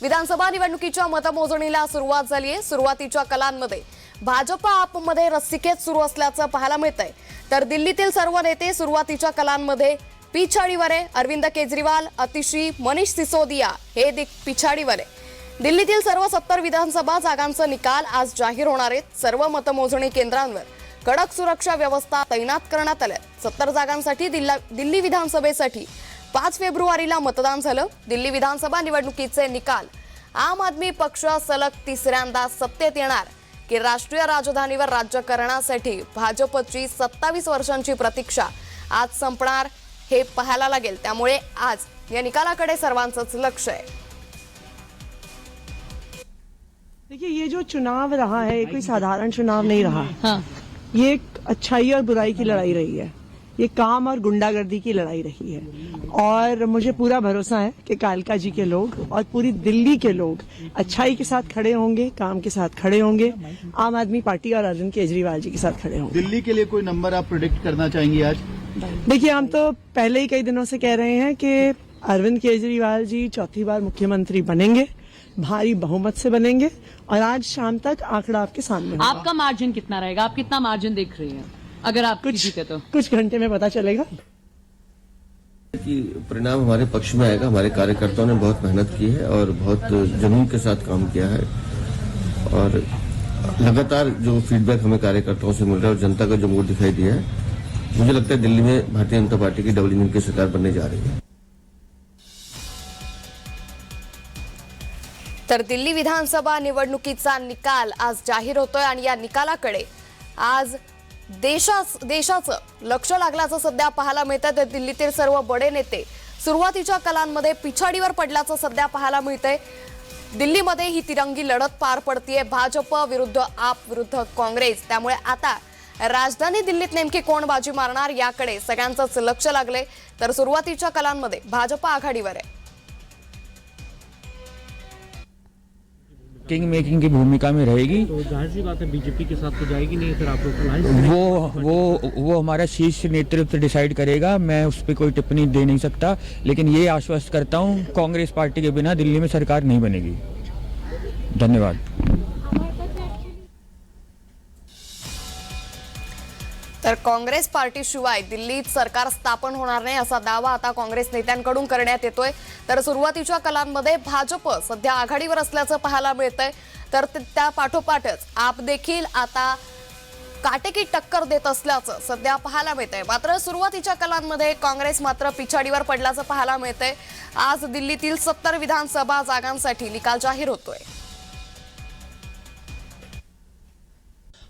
विधानसभा निवडणुकीच्या मतमोजणीला सुरुवात झाली आहे। सुरुवातीच्या कलांमध्ये भाजप आपमध्ये रस्सीखेच सुरू असल्याचं पाहायला मिळतंय, तर दिल्लीतील सर्व नेते सुरुवातीच्या कलांमध्ये पिछाडीवर आहे। अरविंद केजरीवाल, अतिशी, मनीष सिसोदिया हे पिछाडीवर आहे। दिल्लीतील सर्व 70 विधानसभा जागांचा निकाल आज जाहीर होणार आहेत। सर्व मतमोजणी केंद्रांवर कडक सुरक्षा व्यवस्था तैनात करण्यात आली। 70 जागांसाठी दिल्ली विधानसभेसाठी 5 फेब्रुवारीला मतदान झालं। दिल्ली विधानसभा निवडणुकीचे निकाल आम आदमी पक्ष सलग तिसऱ्यांदा सत्तेत येणार की राष्ट्रीय राजधानीवर राज्य करण्यासाठी भाजपची 27 वर्षांची प्रतीक्षा आज संपणार हे पाहायला लागेल। त्यामुळे आज या निकालाकडे सर्वांचंच लक्ष आहे। देखिए, ये जो चुनाव रहा है कोई साधारण चुनाव नहीं रहा। हाँ। ये एक अच्छाई और बुराई की लड़ाई रही है। ये काम और गुंडागर्दी की लड़ाई रही है और मुझे पूरा भरोसा है कि कालका जी के लोग और पूरी दिल्ली के लोग अच्छाई के साथ खड़े होंगे, काम के साथ खड़े होंगे, आम आदमी पार्टी और अरविंद केजरीवाल जी के साथ खड़े होंगे। दिल्ली के लिए कोई नंबर आप प्रेडिक्ट करना चाहेंगे आज? देखिए, हम तो पहले ही कई दिनों से कह रहे हैं कि अरविंद केजरीवाल जी चौथी बार मुख्यमंत्री बनेंगे, भारी बहुमत से बनेंगे और आज शाम तक आंकड़ा आपके सामने होगा। आपका मार्जिन कितना रहेगा? आप कितना मार्जिन देख रही हैं अगर आप जीते तो? कुछ घंटे में पता चलेगा कि परिणाम हमारे पक्ष में आएगा। हमारे कार्यकर्ताओं ने बहुत मेहनत की है और बहुत जुनून के साथ काम किया है और लगातार जो फीडबैक हमें कार्यकर्ताओं से मिल रहा है और जनता का जो मूड दिखाई दिया है, मुझे लगता है दिल्ली में भारतीय जनता पार्टी की डबल इंजन की सरकार बनने जा रही है। तर दिल्ली विधानसभा निवडणुकीचा निकाल आज जाहीर होतोय आणि या निकालाकडे आज देशाचं लक्ष लागल्याचं सध्या पाहायला मिळतंय। तर दिल्लीतील सर्व बडे नेते सुरुवातीच्या कलांमध्ये पिछाडीवर पडल्याचं सध्या पाहायला मिळतंय। दिल्लीमध्ये ही तिरंगी लढत पार पडतीये, भाजप विरुद्ध आप विरुद्ध काँग्रेस। त्यामुळे आता राजधानी दिल्लीत नेमकी कोण बाजी मारणार याकडे सगळ्यांचंच लक्ष लागलंय। तर सुरुवातीच्या कलांमध्ये भाजप आघाडीवर आहे। किंग मेकिंग की भूमिका में रहेगी, तो जाहिर सी बात है बीजेपी के साथ तो जाएगी नहीं, फिर आप लोग अलायंस वो हमारा शीर्ष नेतृत्व डिसाइड करेगा। मैं उस पर कोई टिप्पणी दे नहीं सकता, लेकिन ये आश्वस्त करता हूँ कांग्रेस पार्टी के बिना दिल्ली में सरकार नहीं बनेगी। धन्यवाद। तर काँग्रेस पार्टीशिवाय दिल्लीत सरकार स्थापन होणार नाही असा दावा आता काँग्रेस नेत्यांकडून करण्यात येतोय। तर सुरुवातीच्या कलांमध्ये भाजप सध्या आघाडीवर असल्याचं पाहायला मिळतंय। तर त्या पाठोपाठच आप देखील आता काटेकी टक्कर देत असल्याचं सध्या पाहायला मिळतंय। मात्र सुरुवातीच्या कलांमध्ये काँग्रेस मात्र पिछाडीवर पडल्याचं पाहायला मिळतंय। आज दिल्लीतील 70 विधानसभा जागांसाठी निकाल जाहीर होतोय।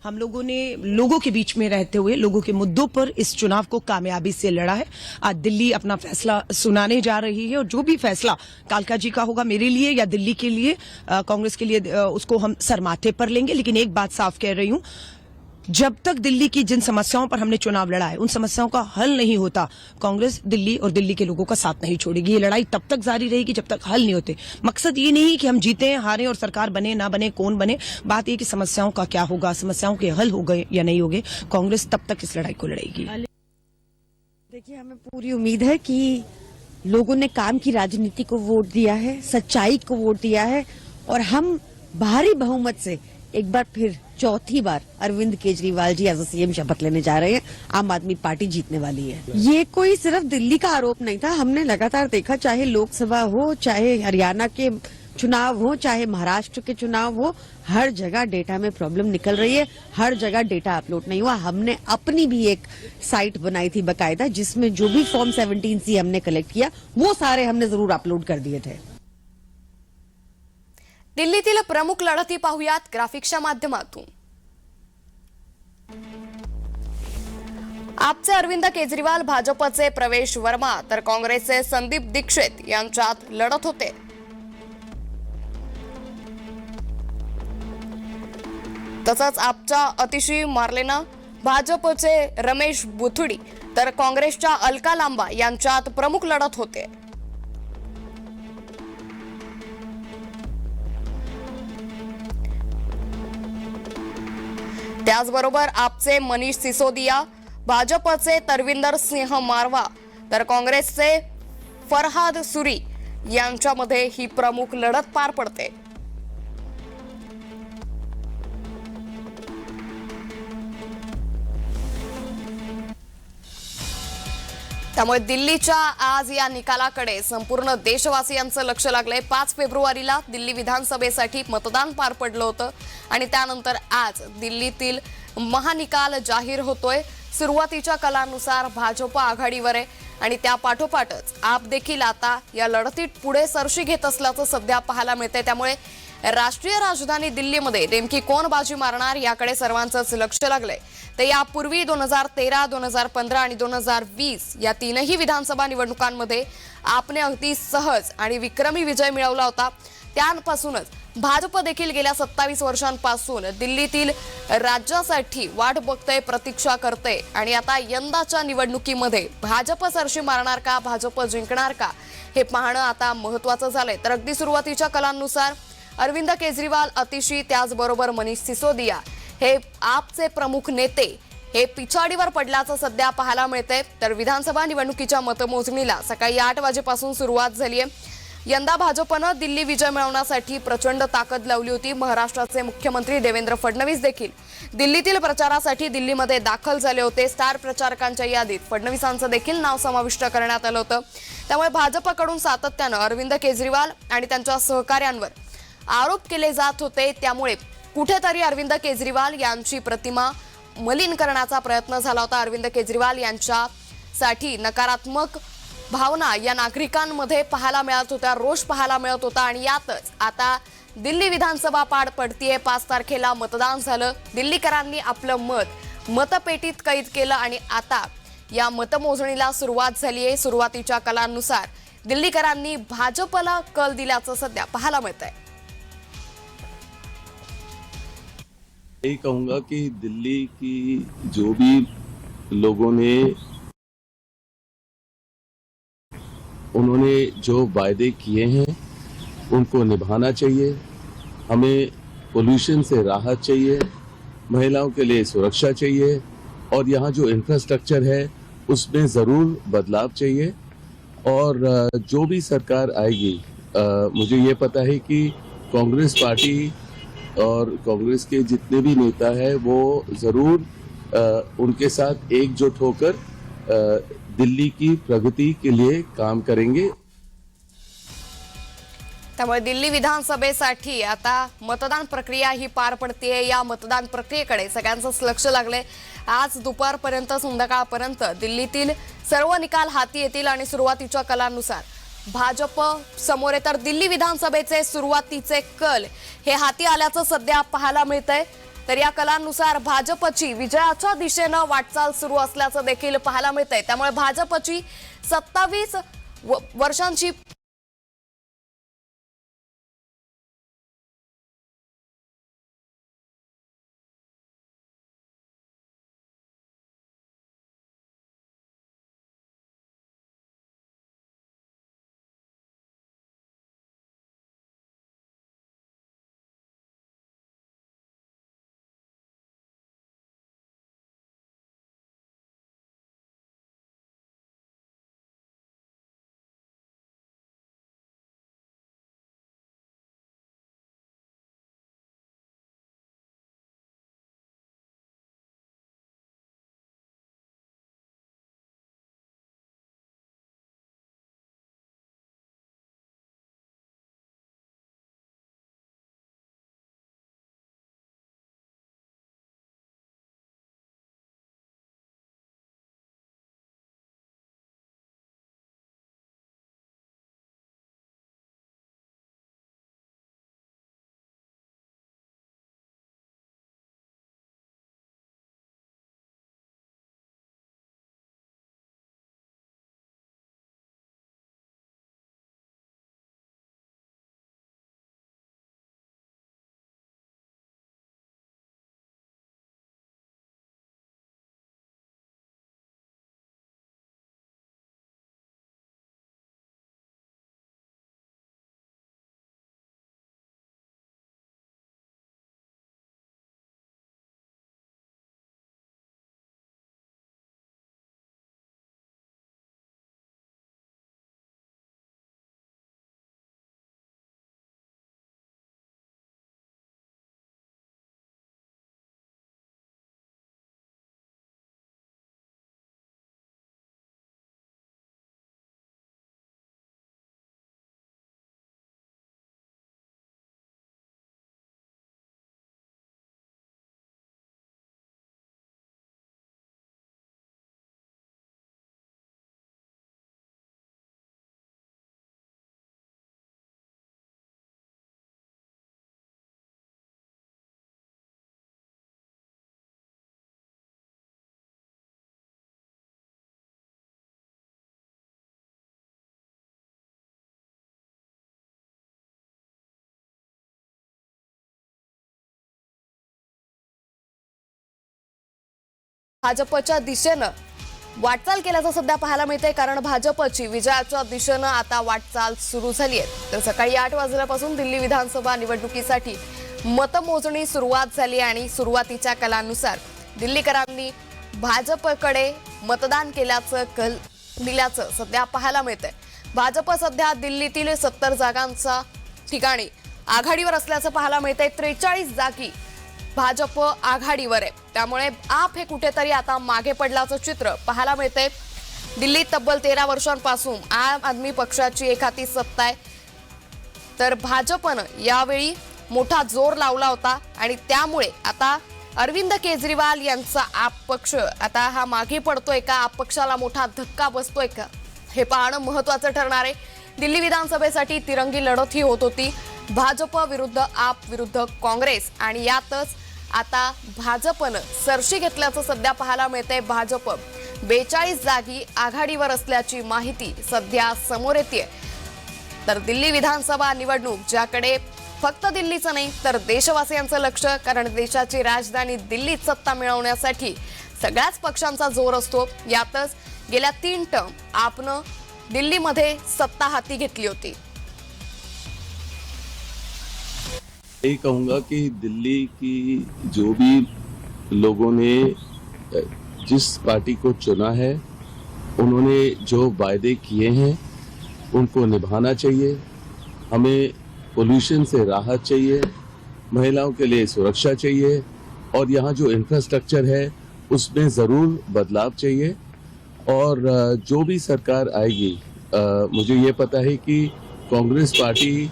हम लोगों ने लोगों के बीच में रहते हुए लोगों के मुद्दों पर इस चुनाव को कामयाबी से लड़ा है। आज दिल्ली अपना फैसला सुनाने जा रही है और जो भी फैसला कालका जी का होगा मेरे लिए या दिल्ली के लिए, कांग्रेस के लिए, उसको हम सरमाथे पर लेंगे। लेकिन एक बात साफ कह रही हूं, जब तक दिल्ली की जिन समस्याओं पर हमने चुनाव लड़ा है उन समस्याओं का हल नहीं होता, कांग्रेस दिल्ली और दिल्ली के लोगों का साथ नहीं छोड़ेगी। ये लड़ाई तब तक जारी रहेगी जब तक हल नहीं होते। मकसद ये नहीं कि हम जीते हारे और सरकार बने ना बने, कौन बने, बात ये कि समस्याओं का क्या होगा, समस्याओं के हल हो गए या नहीं हो गए, कांग्रेस तब तक इस लड़ाई को लड़ेगी। देखिए, हमें पूरी उम्मीद है कि लोगों ने काम की राजनीति को वोट दिया है, सच्चाई को वोट दिया है और हम भारी बहुमत से एक बार फिर चौथी बार अरविंद केजरीवाल जी एज सीएम शपथ लेने जा रहे हैं। आम आदमी पार्टी जीतने वाली है। ये कोई सिर्फ दिल्ली का आरोप नहीं था, हमने लगातार देखा, चाहे लोकसभा हो, चाहे हरियाणा के चुनाव हो, चाहे महाराष्ट्र के चुनाव हो, हर जगह डेटा में प्रॉब्लम निकल रही है, हर जगह डेटा अपलोड नहीं हुआ। हमने अपनी भी एक साइट बनाई थी बकायदा, जिसमें जो भी फॉर्म 17C हमने कलेक्ट किया वो सारे हमने जरूर अपलोड कर दिए थे। दिल्लीतील प्रमुख लढती पाहूयात ग्राफिक्सच्या माध्यमातून। आपचे अरविंद केजरीवाल, भाजपचे प्रवेश वर्मा तर काँग्रेसचे संदीप दीक्षित यांच्यात लढत होते। तसंच आपच्या अतिशी मार्लेना, भाजपचे रमेश बुथुडी तर काँग्रेसच्या अलका लांबा यांच्यात प्रमुख लढत होते। त्याचबरोबर आपचे मनीष सिसोदिया, भाजपचे तरविंदर सिंह मारवा तर काँग्रेसचे फरहाद सुरी यांच्यामध्ये ही प्रमुख लढत पार पडते. त्यामुळे दिल्लीच्या आज या निकालाकडे संपूर्ण देशवासियांचं लक्ष लागलंय. 5 फेब्रुवारीला दिल्ली विधानसभेसाठी मतदान पार पडलं होतं आणि त्यानंतर आज दिल्लीतील महानिकाल जाहीर होतोय. सुरुवातीच्या कलानुसार भाजप आघाडीवर आहे आणि त्या पाठोपाठच आप देखील आता या लढतीत पुढे सरशी घेत असल्याचं सध्या पाहायला मिळतंय. त्यामुळे राष्ट्रीय राजधानी दिल्लीमध्ये नेमकी कोण बाजी मारणार याकडे सर्वांचंच लक्ष लागलंय. तर यापूर्वी 2013, 2015 आणि 2020 या तीनही विधानसभा निवडणुकांमध्ये आपने अगदी सहज आणि विक्रमी विजय मिळवला होता. त्यापासूनच भाजप देखील गेल्या 27 वर्षांपासून दिल्लीतील राज्यासाठी वाट बघतंय, प्रतीक्षा करते आणि आता यंदाच्या निवडणुकीमध्ये भाजप सरशी मारणार का, भाजप जिंकणार का हे पाहणं आता महत्त्वाचं झालंय. तर अगदी सुरुवातीच्या कलांनुसार अरविंद केजरीवाल, अतिशी, त्याचबरोबर मनीष सिसोदिया हे आपचे प्रमुख नेते हे पिछाडीवर पडल्याचं सध्या पाहायला मिळतंय. तर विधानसभा निवडणुकीच्या मतमोजणीला सकाळी 8 वाजेपासून सुरुवात झाली आहे. यंदा भाजपनं दिल्ली विजय मिळवण्यासाठी प्रचंड ताकद लावली होती. महाराष्ट्राचे मुख्यमंत्री देवेंद्र फडणवीस देखील दिल्लीतील प्रचारासाठी दिल्लीमध्ये दाखल झाले होते. स्टार प्रचारकांच्या यादीत फडणवीसांचं देखील नाव समाविष्ट करण्यात आलं होतं. त्यामुळे भाजपकडून सातत्यानं अरविंद केजरीवाल आणि त्यांच्या सहकाऱ्यांवर आरोप केले जात होते. त्यामुळे कुठेतरी अरविंद केजरीवाल यांची प्रतिमा मलिन करण्याचा प्रयत्न झाला होता. अरविंद केजरीवाल यांच्यासाठी नकारात्मक भावना या नागरिकांमध्ये पाहायला मिळत होत्या, रोष पाहायला मिळत होता आणि यातच आता दिल्ली विधानसभा पार पडतीये. 5 तारखेला मतदान झालं. दिल्लीकरांनी आपलं मत मतपेटीत कैद केलं आणि आता या मतमोजणीला सुरुवात झाली आहे. सुरुवातीच्या कलांनुसार दिल्लीकरांनी भाजपला कल दिल्याचं सध्या पाहायला मिळतंय. यही कहूंगा कि दिल्ली की जो भी लोगों ने उन्होंने जो वायदे किए हैं उनको निभाना चाहिए. हमें पोल्यूशन से राहत चाहिए, महिलाओं के लिए सुरक्षा चाहिए और यहाँ जो इंफ्रास्ट्रक्चर है उसमें ज़रूर बदलाव चाहिए. और जो भी सरकार आएगी, मुझे ये पता है कि कांग्रेस पार्टी और कांग्रेस के जितने भी नेता हैं वो ज़रूर उनके साथ एकजुट होकर दिल्ली की प्रगति के लिए काम करेंगे. त्यामुळे दिल्ली विधानसभेसाठी आता मतदान प्रक्रिया ही पार पडतेय. या मतदान प्रक्रियेकडे सगळ्यांचंच लक्ष लागलंय. आज दुपारपर्यंत संध्याकाळपर्यंत दिल्लीतील सर्व निकाल हाती येतील आणि सुरुवातीच्या कलांनुसार भाजप समोर आहे. तर दिल्ली विधानसभेचे सुरुवातीचे कल हे हाती आल्याचं सध्या पाहायला मिळतंय. तर या कलांनुसार भाजपची विजयाच्या दिशेनं वाटचाल सुरू असल्याचं देखील पाहायला मिळतंय. त्यामुळे भाजपची 27 वर्षांची भाजपच्या दिशेनं वाटचाल केल्याचं सध्या पाहायला मिळतंय, कारण भाजपची विजयाच्या दिशेनं आता वाटचाल सुरू झाली आहे. तर सकाळी 8 वाजल्यापासून दिल्ली विधानसभा निवडणुकीसाठी मतमोजणी सुरुवात झाली आणि सुरुवातीच्या कलांनुसार दिल्लीकरांनी भाजपकडे मतदान केल्याचं कल दिल्याचं सध्या पाहायला मिळतंय. भाजप सध्या दिल्लीतील 70 जागांच्या ठिकाणी आघाडीवर असल्याचं पाहायला मिळतंय. 43 जागी भाजप आघाडीवर आहे, त्यामुळे आप हे कुठेतरी आता मागे पडल्याचं चित्र पाहायला मिळतंय. दिल्लीत तब्बल 13 वर्षांपासून आम आदमी पक्षाची एकहाती सत्ता आहे, तर भाजपनं यावेळी मोठा जोर लावला होता आणि त्यामुळे आता अरविंद केजरीवाल यांचा आप पक्ष आता हा मागे पडतोय का, आप पक्षाला मोठा धक्का बसतोय का, हे पाहणं महत्वाचं ठरणार आहे. दिल्ली विधानसभेसाठी तिरंगी लढत ही होत होती, भाजप विरुद्ध आप विरुद्ध काँग्रेस, आणि यातच आता भाजपनं सरशी घेतल्याचं सध्या पाहायला मिळतंय. भाजप 42 जागी आघाडीवर असल्याची माहिती सध्या समोर येते. तर दिल्ली विधानसभा निवडणूक ज्याकडे फक्त दिल्लीचं नाही तर देशवासियांचं लक्ष, कारण देशाची राजधानी दिल्लीत सत्ता मिळवण्यासाठी सगळ्याच पक्षांचा जोर असतो. यातच गेल्या 3 टर्म आपनं दिल्लीमध्ये सत्ता हाती घेतली होती. यही कहूंगा कि दिल्ली की जो भी लोगों ने जिस पार्टी को चुना है, उन्होंने जो वायदे किए हैं उनको निभाना चाहिए. हमें पोल्यूशन से राहत चाहिए, महिलाओं के लिए सुरक्षा चाहिए, और यहाँ जो इंफ्रास्ट्रक्चर है उसमें ज़रूर बदलाव चाहिए. और जो भी सरकार आएगी, मुझे ये पता है कि कांग्रेस पार्टी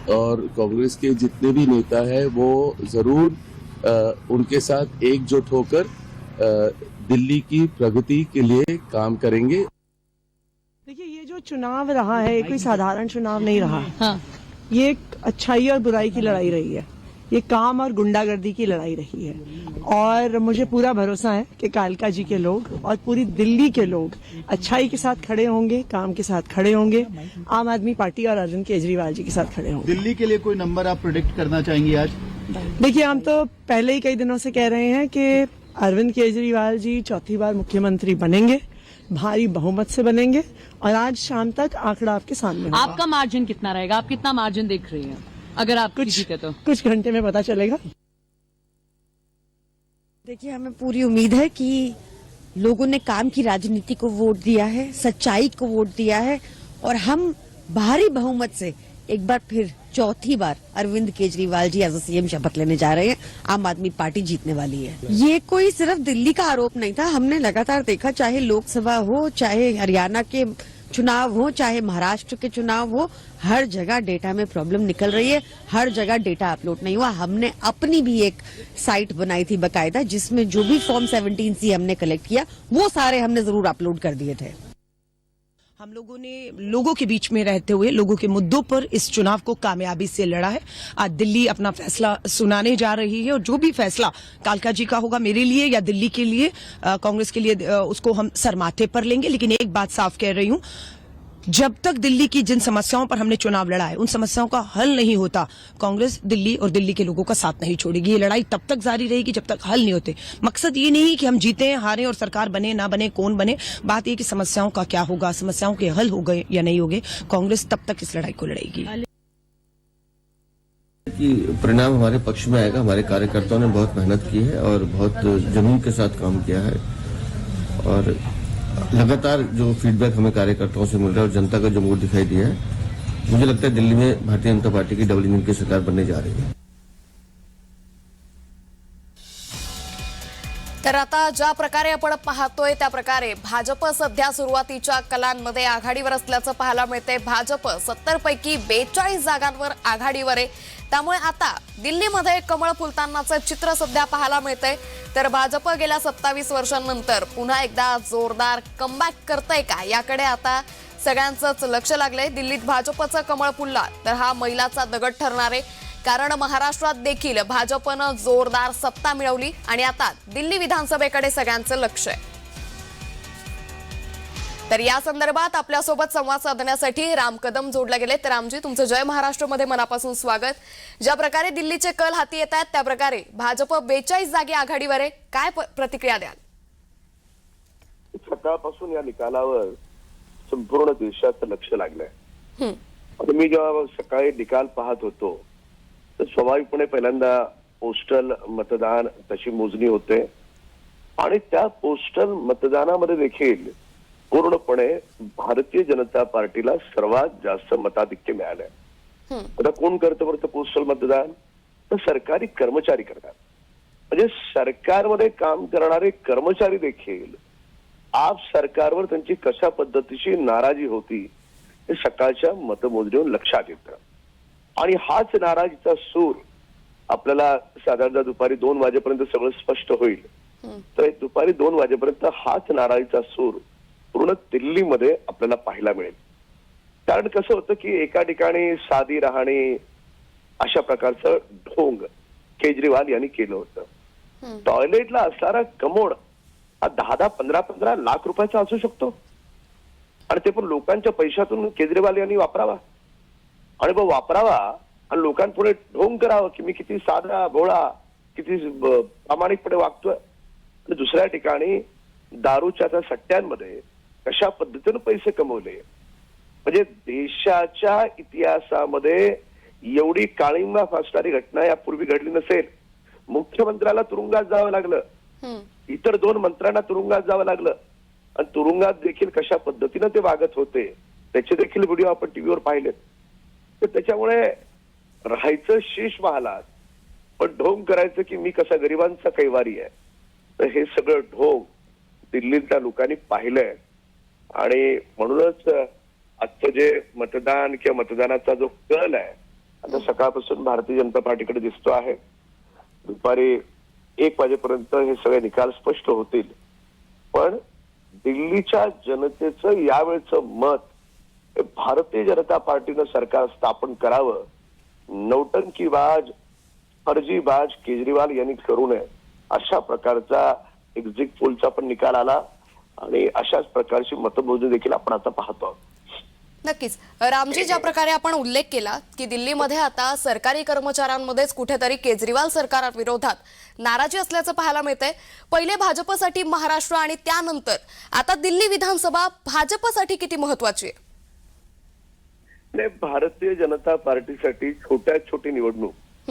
और कांग्रेस के जितने भी नेता हैं वो ज़रूर उनके साथ एकजुट होकर दिल्ली की प्रगति के लिए काम करेंगे. देखिए, ये जो चुनाव रहा है, ये कोई साधारण चुनाव नहीं रहा. हाँ. ये एक अच्छाई और बुराई की लड़ाई रही है. ये काम और गुंडागर्दी की लड़ाई रही है, और मुझे पूरा भरोसा है कि कालका जी के लोग और पूरी दिल्ली के लोग अच्छाई के साथ खड़े होंगे, काम के साथ खड़े होंगे, आम आदमी पार्टी और अरविंद केजरीवाल जी के साथ खड़े होंगे. दिल्ली के लिए कोई नंबर आप प्रेडिक्ट करना चाहेंगे आज? देखिए, हम तो पहले ही कई दिनों से कह रहे हैं कि अरविंद केजरीवाल जी 4थी बार मुख्यमंत्री बनेंगे, भारी बहुमत से बनेंगे, और आज शाम तक आंकड़ा आपके सामने होगा. आपका मार्जिन कितना रहेगा? आप कितना मार्जिन देख रही हैं अगर आप जीते तो? कुछ घंटे में पता चलेगा. देखिए, हमें पूरी उम्मीद है कि लोगों ने काम की राजनीति को वोट दिया है, सच्चाई को वोट दिया है, और हम भारी बहुमत से एक बार फिर 4थी बार अरविंद केजरीवाल जी एज सीएम शपथ लेने जा रहे हैं. आम आदमी पार्टी जीतने वाली है. ये कोई सिर्फ दिल्ली का आरोप नहीं था, हमने लगातार देखा, चाहे लोकसभा हो, चाहे हरियाणा के चुनाव हो, चाहे महाराष्ट्र के चुनाव हो, हर जगह डेटा में प्रॉब्लम निकल रही है, हर जगह डेटा अपलोड नहीं हुआ. हमने अपनी भी एक साइट बनाई थी बकायदा, जिसमें जो भी फॉर्म 17C हमने कलेक्ट किया वो सारे हमने जरूर अपलोड कर दिए थे. हम लोगों ने लोगों के बीच में रहते हुए लोगों के मुद्दों पर इस चुनाव को कामयाबी से लड़ा है. आज दिल्ली अपना फैसला सुनाने जा रही है, और जो भी फैसला कालका जी का होगा, मेरे लिए या दिल्ली के लिए, कांग्रेस के लिए, उसको हम सरमाथे पर लेंगे. लेकिन एक बात साफ कह रही हूं, जब तक दिल्ली की जिन समस्याओं पर हमने चुनाव लड़ा है उन समस्याओं का हल नहीं होता, कांग्रेस दिल्ली और दिल्ली के लोगों का साथ नहीं छोड़ेगी. ये लड़ाई तब तक जारी रहेगी जब तक हल नहीं होते. मकसद ये नहीं कि हम जीते हारे और सरकार बने ना बने, कौन बने. बात ये कि समस्याओं का क्या होगा, समस्याओं के हल हो गए या नहीं हो गए, कांग्रेस तब तक इस लड़ाई को लड़ेगी. कि परिणाम हमारे पक्ष में आएगा. हमारे कार्यकर्ताओं ने बहुत मेहनत की है और बहुत जुनून के साथ काम किया है, और लगातार जो फीडबैक हमें कार्यकर्ताओं से मिल रहा है और जनता का जो मूड दिखाई दिया है, मुझे लगता है दिल्ली में भारतीय जनता पार्टी की डबल इंजन की सरकार बनने जा रही है. तर आता ज्या प्रकारे आपण पाहतोय त्या प्रकारे भाजप सध्या सुरुवातीच्या कलांमध्ये आघाडीवर असल्याचं पाहायला मिळते. भाजप 70 पैकी 42 जागांवर आघाडीवर आहे, त्यामुळे आता दिल्लीमध्ये कमळ फुलतानाचं चित्र सध्या पाहायला मिळतंय. तर भाजप गेल्या 27 वर्षांनंतर पुन्हा एकदा जोरदार कमबॅक करतंय का, याकडे आता सगळ्यांचंच लक्ष लागलंय. दिल्लीत भाजपचं कमळ फुलला तर हा मैलाचा दगड ठरणार आहे, कारण महाराष्ट्रात देखील भाजपनं जोरदार सत्ता मिळवली आणि आता दिल्ली विधानसभेकडे सगळ्यांचं लक्ष आहे. तर या संदर्भात आपल्यासोबत संवाद साधण्यासाठी राम कदम जोडला गेले. तर रामजी, तुमचं जय महाराष्ट्रमध्ये मनापासून स्वागत. ज्या प्रकारे दिल्लीचे कल हाती येत आहेत त्या प्रकारे भाजप 42 जागी आघाडीवर आहे, काय प्रतिक्रिया द्याल? सकाळपासून या निकालावर संपूर्ण देशाचं लक्ष लागलंय. हं. आता मी जेव्हा सकाळी निकाल पाहत होतो तर स्वाभाविकपणे पहिल्यांदा पोस्टल मतदान तशी मोजणी होते आणि त्या पोस्टल मतदानामध्ये देखील पूर्णपणे भारतीय जनता पार्टीला सर्वात जास्त मताधिक्य मिळालंय. आता कोण करतं बरं पोस्टल मतदान? तर सरकारी कर्मचारी करतात. म्हणजे सरकारमध्ये काम करणारे कर्मचारी देखील आप सरकारवर त्यांची कशा पद्धतीची नाराजी होती हे सकाळच्या मतमोजणीवरून लक्षात येतं. आणि हाच नाराजीचा सूर आपल्याला साधारणतः दुपारी 2 वाजेपर्यंत सगळं स्पष्ट होईल. तर दुपारी 2 वाजेपर्यंत हाच नाराजीचा सूर पूर्ण दिल्लीमध्ये आपल्याला पाहायला मिळेल. कारण कसं होतं की एका ठिकाणी साधी राहणी अशा प्रकारचं ढोंग केजरीवाल यांनी केलं होतं. टॉयलेटला असणारा कमोड हा 10-15 लाख रुपयाचा असू शकतो आणि ते पण लोकांच्या पैशातून केजरीवाल यांनी वापरावा आणि मग वापरावा आणि लोकांपुढे ढोंग करावं की मी किती साधा भोळा किती प्रामाणिकपणे वागतोय. आणि दुसऱ्या ठिकाणी दारूच्या त्या सट्ट्यांमध्ये कशा पद्धतीने पैसे कमवले. म्हणजे देशाच्या इतिहासामध्ये एवढी काळिंबा फासणारी घटना यापूर्वी घडली नसेल. मुख्यमंत्र्याला तुरुंगात जावं लागलं, इतर 2 मंत्र्यांना तुरुंगात जावं लागलं आणि तुरुंगात देखील कशा पद्धतीनं ते वागत होते त्याचे देखील व्हिडिओ आपण टीव्हीवर पाहिलेत. तर त्याच्यामुळे राहायचं शीश महालात पण ढोंग करायचं की मी कसा गरिबांचा कैवारी आहे. तर हे सगळं ढोंग दिल्लीतल्या लोकांनी पाहिलंय आणि म्हणूनच आजचं जे मतदान किंवा मतदानाचा जो कल आहे आता सकाळपासून भारतीय जनता पार्टीकडे दिसतो आहे. दुपारी 1 वाजेपर्यंत हे सगळे निकाल स्पष्ट होतील. पण दिल्लीच्या जनतेचं यावेळचं मत भारतीय जनता पार्टीनं सरकार स्थापन करावं, नौटंकीबाज फर्जीबाज केजरीवाल यांनी करू नये अशा प्रकारचा एक्झिट पोलचा पण निकाल आला आणि अशाच प्रकारची मतमोजणी देखील आपण आता पाहतो. नक्कीच रामजी, ज्या प्रकारे आपण उल्लेख केला की दिल्लीमध्ये आता सरकारी कर्मचाऱ्यांमध्येच कुठेतरी केजरीवाल सरकार विरोधात नाराजी असल्याचं पाहायला मिळतंय. पहिले भाजपसाठी महाराष्ट्र आणि त्यानंतर आता दिल्ली विधानसभा भाजपसाठी किती महत्वाची आहे? नाही, भारतीय जनता पार्टीसाठी छोट्यात छोटी निवडणूक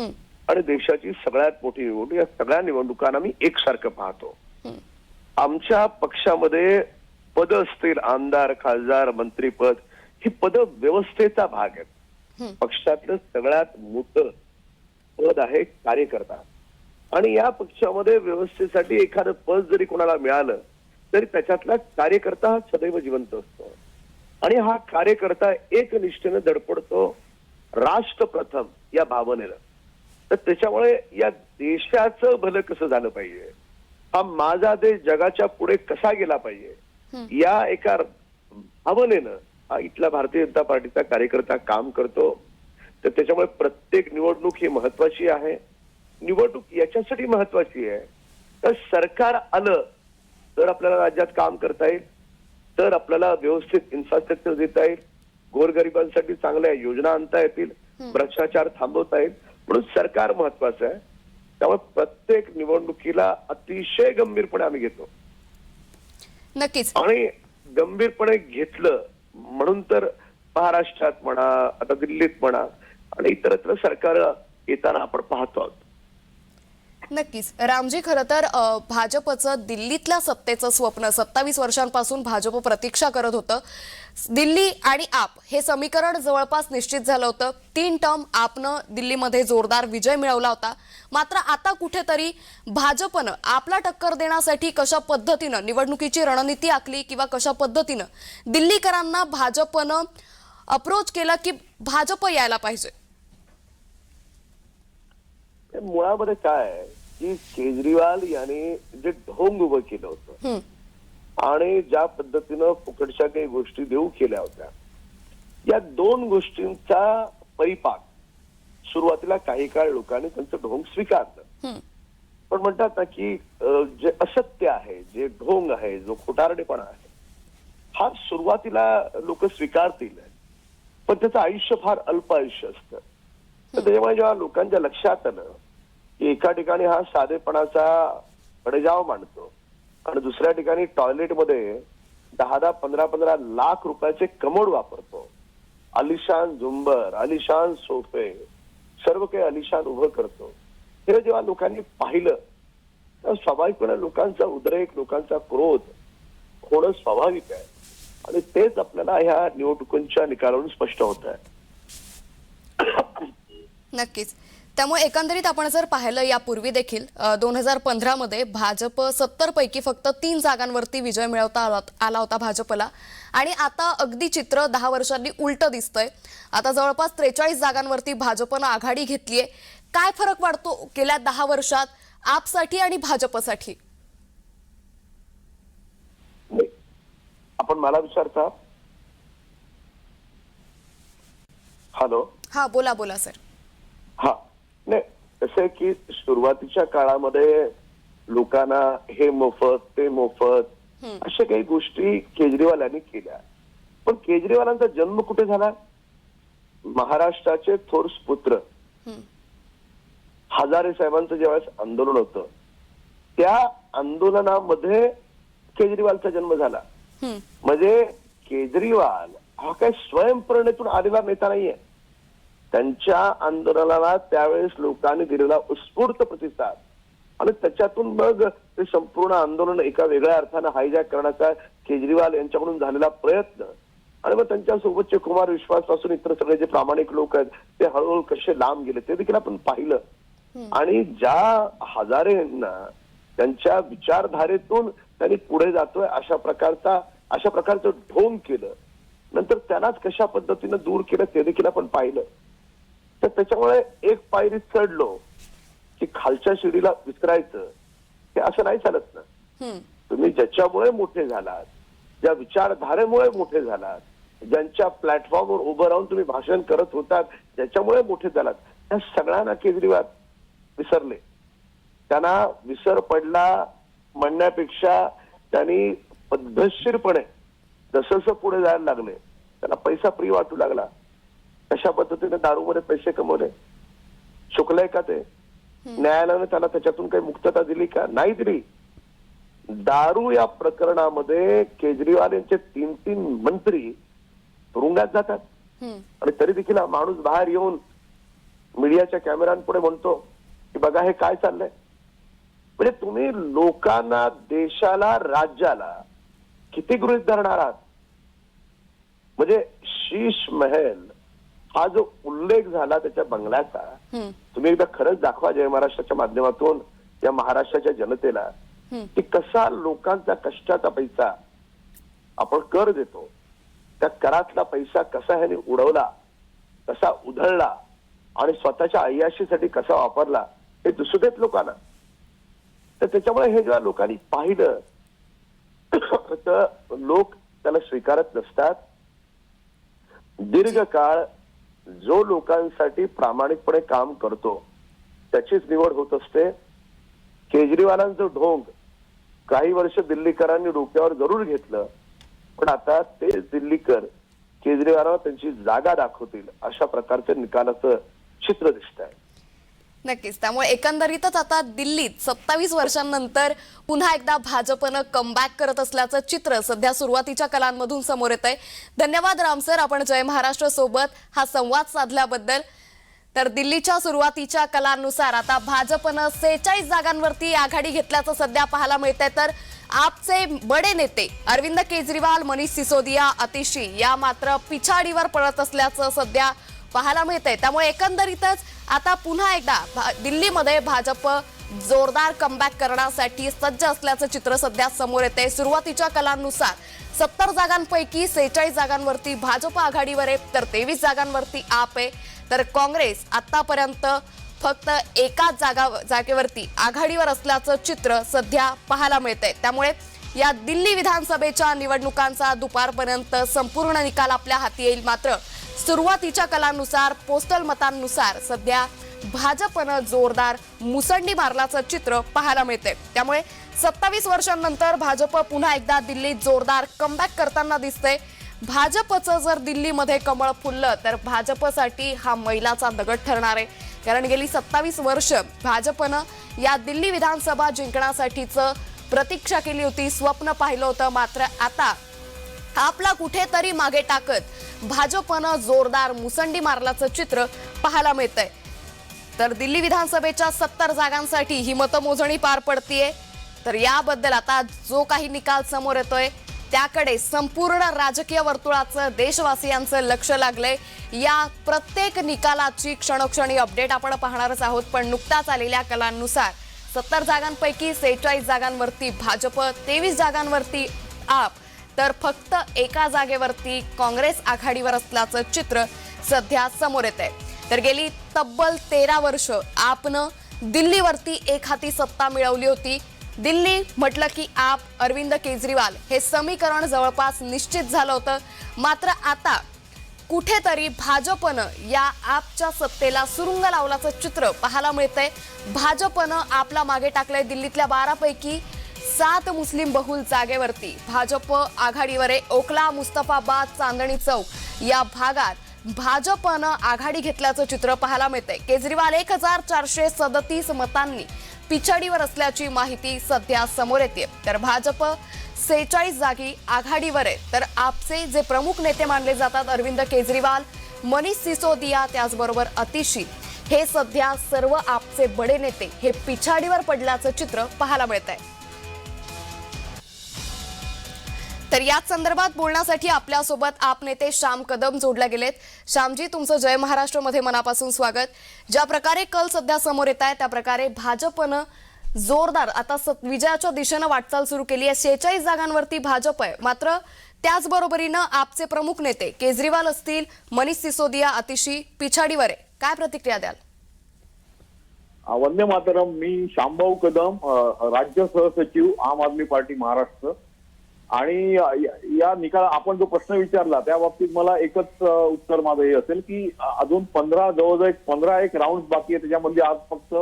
आणि देशाची सगळ्यात मोठी निवडणूक या सगळ्या निवडणुकांना मी एकसारखं पाहतो. आमच्या पक्षामध्ये पद असतील, आमदार खासदार मंत्रीपद, ही पद व्यवस्थेचा भाग आहेत. पक्षातलं सगळ्यात मोठं पद आहे कार्यकर्ता आणि या पक्षामध्ये व्यवस्थेसाठी एखादं पद जरी कोणाला मिळालं तरी त्याच्यातला कार्यकर्ता हा सदैव जिवंत असतो आणि हा कार्यकर्ता एकनिष्ठेने धडपडतो राष्ट्र प्रथम या भावनेनं. तर त्याच्यामुळे या देशाचं भलं कसं झालं पाहिजे, हा माझा देश जगाच्या पुढे कसा गेला पाहिजे, या एका भावनेनं हा इथला भारतीय जनता पार्टीचा कार्यकर्ता काम करतो. तर त्याच्यामुळे प्रत्येक निवडणूक ही महत्वाची आहे. निवडणूक याच्यासाठी महत्वाची आहे तर सरकार आलं तर आपल्याला राज्यात काम करता येईल, तर आपल्याला व्यवस्थित इन्फ्रास्ट्रक्चर देता येईल, गोरगरिबांसाठी चांगल्या योजना आणता येतील, भ्रष्टाचार थांबवता येईल. म्हणून सरकार महत्वाचं आहे. त्यामुळे प्रत्येक निवडणुकीला अतिशय गंभीरपणे आम्ही घेतो. नक्कीच. आणि गंभीरपणे घेतलं म्हणून तर महाराष्ट्रात म्हणा, आता दिल्लीत म्हणा आणि इतरत्र सरकार येताना आपण पाहतो आहोत. नक्कीच रामजी, खरं तर भाजपचं दिल्लीतल्या सत्तेचं स्वप्न 27 वर्षांपासून भाजप प्रतीक्षा करत होतं. दिल्ली आणि आप हे समीकरण जवळपास निश्चित झालं होतं. 3 टर्म आपनं दिल्लीमध्ये जोरदार विजय मिळवला होता. मात्र आता कुठेतरी भाजपनं आपला टक्कर देण्यासाठी कशा पद्धतीनं निवडणुकीची रणनीती आखली किंवा कशा पद्धतीनं दिल्लीकरांना भाजपनं अप्रोच केला की भाजप यायला पाहिजे? मुळामध्ये काय आहे की केजरीवाल यांनी जे ढोंग उभं केलं होतं आणि ज्या पद्धतीनं फुकटच्या काही गोष्टी देऊ केल्या होत्या, या 2 गोष्टींचा परिपाक सुरुवातीला काही काळ लोकांनी त्यांचं ढोंग स्वीकारलं. पण म्हणतात ना की जे असत्य आहे, जे ढोंग आहे, जो खोटारडेपणा आहे, हा सुरुवातीला लोक स्वीकारतील पण त्याचं आयुष्य फार अल्प आयुष्य असतं. तर त्याच्यामुळे जेव्हा लोकांच्या लक्षात आलं की एका ठिकाणी हा साधेपणाचा पडेजाव मांडतो आणि दुसऱ्या ठिकाणी टॉयलेटमध्ये 10 15 लाख रुपयाचे कमोड वापरतो, आलिशान झुंबर, आलिशान सोफे, सर्व काही आलिशान उभं करतो. हे जेव्हा लोकांनी पाहिलं तर स्वाभाविकपणे लोकांचा उद्रेक, लोकांचा क्रोध होणं स्वाभाविक आहे आणि तेच आपल्याला ह्या निवडणुकांच्या निकालावरून स्पष्ट होत आहे. नक्कीच. त्यामुळे एकंदरीत आपण जर पाहिलं यापूर्वी देखील 2015 मध्ये भाजप 70 पैकी फक्त 3 जागांवरती विजय मिळवता आला होता भाजपला आणि आता अगदी चित्र 10 वर्षांनी उलटं दिसतंय. आता जवळपास 43 जागांवरती भाजपनं आघाडी घेतलीये. काय फरक वाटतो गेल्या 10 वर्षात आपसाठी आणि भाजपसाठी? आपण मला विचारता? हॅलो, हा बोला सर. हा नाही, कसं आहे की सुरुवातीच्या काळामध्ये लोकांना हे मोफत ते मोफत अशा काही गोष्टी केजरीवालांनी केल्या. पण केजरीवालांचा जन्म कुठे झाला? महाराष्ट्राचे थोर पुत्र हजारे साहेबांचं ज्यावेळेस आंदोलन होतं त्या आंदोलनामध्ये केजरीवालचा जन्म झाला. म्हणजे केजरीवाल हा काही स्वयंप्रेरणेतून आलेला नेता नाहीये. त्यांच्या आंदोलनाला त्यावेळेस लोकांनी दिलेला उत्स्फूर्त प्रतिसाद आणि त्याच्यातून मग ते संपूर्ण आंदोलन एका वेगळ्या अर्थानं हायजॅक करण्याचा केजरीवाल यांच्याकडून झालेला प्रयत्न आणि मग त्यांच्यासोबतचे कुमार विश्वास पासून इतर सगळे जे प्रामाणिक लोक आहेत ते हळूहळू कसे लांब गेले ते देखील आपण पाहिलं. आणि ज्या हजारेंना त्यांच्या विचारधारेतून त्यांनी पुढे जातोय अशा प्रकारचं ढोंग केलं, नंतर त्यांनाच कशा पद्धतीनं दूर केलं ते देखील आपण पाहिलं. तर त्याच्यामुळे एक पायरी चढलो की खालच्या शिडीला विसरायचं हे असं नाही चालत ना. तुम्ही ज्याच्यामुळे मोठे झालात, ज्या विचारधारेमुळे मोठे झालात, ज्यांच्या प्लॅटफॉर्मवर उभं राहून तुम्ही भाषण करत होतात, ज्याच्यामुळे मोठे झालात, त्या सगळ्यांना केजरीवाल विसरले. त्यांना विसर पडला म्हणण्यापेक्षा त्यांनी पद्धतशीरपणे जसं पुढे जायला लागले त्यांना पैसा प्रिय वाटू लागला. कशा पद्धतीने दारूमध्ये पैसे कमवले, चुकलंय का ते? न्यायालयाने त्याला त्याच्यातून काही मुक्तता दिली का? नाही दिली. दारू या प्रकरणामध्ये केजरीवाल यांचे 3 मंत्री तुरुंगात जातात आणि तरी देखील हा माणूस बाहेर येऊन मीडियाच्या कॅमेऱ्यांपुढे म्हणतो की बघा हे काय चाललंय. म्हणजे तुम्ही लोकांना, देशाला, राज्याला किती गृहीत धरणार आहात? म्हणजे शीश महल हा जो उल्लेख झाला त्याच्या बंगल्याचा तुम्ही एकदा खरंच दाखवा जय महाराष्ट्राच्या माध्यमातून या महाराष्ट्राच्या जनतेला की कसा लोकांचा कष्टाचा पैसा आपण कर देतो, त्या करातला पैसा कसा ह्याने उडवला, कसा उधळला आणि स्वतःच्या अय्याशीसाठी कसा वापरला हे दिसू देत लोकांना. तर त्याच्यामुळे हे जेव्हा लोकांनी पाहिलं तर लोक त्याला स्वीकारत नसतात. दीर्घकाळ जो लोकांसाठी प्रामाणिकपणे काम करतो त्याचीच निवड होत असते. केजरीवालांचं ढोंग काही वर्ष दिल्लीकरांनी डोक्यावर जरूर घेतलं, पण आता ते दिल्लीकर केजरीवालांना त्यांची जागा दाखवतील अशा प्रकारचं निकालाचं चित्र दिसत आहे. नक्कीच. त्यामुळे एकंदरीतच आता दिल्लीत 27 वर्षांनंतर पुन्हा एकदा भाजपनं कमबॅक करत असल्याचं चित्र सध्या सुरुवातीच्या कलांमधून समोर येत आहे. धन्यवाद राम सर, आपण जय महाराष्ट्र सोबत हा संवाद साधल्याबद्दल. तर दिल्लीच्या सुरुवातीच्या कलांनुसार आता भाजपनं 46 जागांवरती आघाडी घेतल्याचं सध्या पाहायला मिळतंय. तर आपचे बडे नेते अरविंद केजरीवाल, मनीष सिसोदिया, आतिशी या मात्र पिछाडीवर पडत असल्याचं सध्या पाहायला मिळतंय. त्यामुळे एकंदरीतच आता पुन्हा एकदा दिल्लीमध्ये भाजप जोरदार कमबॅक करण्यासाठी सज्ज असल्याचं चित्र सध्या समोर येते. सुरुवातीच्या कलांनुसार 70 जागांपैकी 46 जागांवरती भाजप आघाडीवर आहे, तर 23 जागांवरती आप आहे. तर काँग्रेस आतापर्यंत फक्त एकाच जागेवरती आघाडीवर असल्याचं चित्र सध्या पाहायला मिळतंय. त्यामुळे या दिल्ली विधानसभेच्या निवडणुकांचा दुपारपर्यंत संपूर्ण निकाल आपल्या हाती येईल. मात्र सुरुवातीच्या कलांनुसार, पोस्टल मतांनुसार सध्या भाजपनं जोरदार मुसंडी मारल्याचं चित्र पाहायला मिळते. त्यामुळे 27 वर्षांनंतर भाजप पुन्हा एकदा दिल्लीत जोरदार कमबॅक करताना दिसते. भाजपचं जर दिल्लीमध्ये कमळ फुललं तर भाजपसाठी हा मैलाचा दगड ठरणार आहे. कारण गेली 27 वर्ष भाजपनं या दिल्ली विधानसभा जिंकण्यासाठीचं प्रतीक्षा केली होती, स्वप्न पाहिलं होतं. मात्र आता आपला कुठेतरी मागे टाकत भाजपनं जोरदार मुसंडी मारल्याचं चित्र पाहायला मिळतंय। तर दिल्ली विधानसभेच्या 70 जागांसाठी ही मतमोजणी पार पडतीये। तर याबद्दल आता जो काही निकाल समोर येतोय त्याकडे संपूर्ण राजकीय वर्तुळाचं देशवासियांचं लक्ष लागलंय। या प्रत्येक निकालाची क्षणोक्षणी अपडेट आपण पाहणारच आहोत। पण नुकताच आलेल्या कलांनुसार 70 जागांपैकी 46 जागांवरती भाजप, 23 जागांवरती आप, तर फक्त एका जागेवरती काँग्रेस आघाडीवर असल्याचं चित्र सध्या समोर येतंय। तर गेली तब्बल 13 वर्ष आपनं दिल्लीवरती एकहाती सत्ता मिळवली होती। दिल्ली म्हटलं की आप, अरविंद केजरीवाल हे समीकरण जवळपास निश्चित झालं होतं। मात्र आता कुठेतरी भाजपनं या आपच्या सत्तेला सुरुंग लावल्याचं चित्र पाहायला मिळतंय। भाजपनं आपला मागे टाकलंय। दिल्लीतल्या 12 पैकी 7 मुस्लिम बहुल जागेवरती भाजप आघाडीवर आहे। ओखला, मुस्तफाबाद, चांदणी चौक या भागात भाजपनं आघाडी घेतल्याचं चित्र पाहायला मिळतंय। केजरीवाल 1437 मतांनी पिछाडीवर असल्याची माहिती सध्या समोर येते। तर भाजप 46 जागी आघाडीवर आहे। तर आपचे जे प्रमुख नेते मानले जातात अरविंद केजरीवाल, मनीष सिसोदिया, त्याचबरोबर अतिशी, हे सध्या सर्व आपचे बडे नेते हे पिछाडीवर पडल्याचं चित्र पाहायला मिळतंय। तर याच संदर्भात बोलण्यासाठी आपल्यासोबत आप नेते श्याम कदम जोडले गेलेत। श्यामजी, तुमचं जय महाराष्ट्र मध्ये मनापासून स्वागत। ज्या प्रकारे कल सध्या समोर येत आहे त्या प्रकारे भाजपनं जोरदार आता विजयाच्या दिशेनं वाटचाल सुरू केली आहे। 46 जागांवरती भाजप आहे। मात्र त्याचबरोबरीनं आपचे प्रमुख नेते केजरीवाल असतील, मनीष सिसोदिया, अतिशी पिछाडीवर आहे। काय प्रतिक्रिया द्याल? वंदे मातरम। मी श्यामभाऊ कदम, राज्य सहसचिव आम आदमी पार्टी महाराष्ट्र। आणि या निकाल आपण जो प्रश्न विचारला त्या बाबतीत मला एकच उत्तर माझं हे असेल की अजून 15 जवळजवळ 15 राऊंड बाकी आहे। त्याच्यामध्ये आज फक्त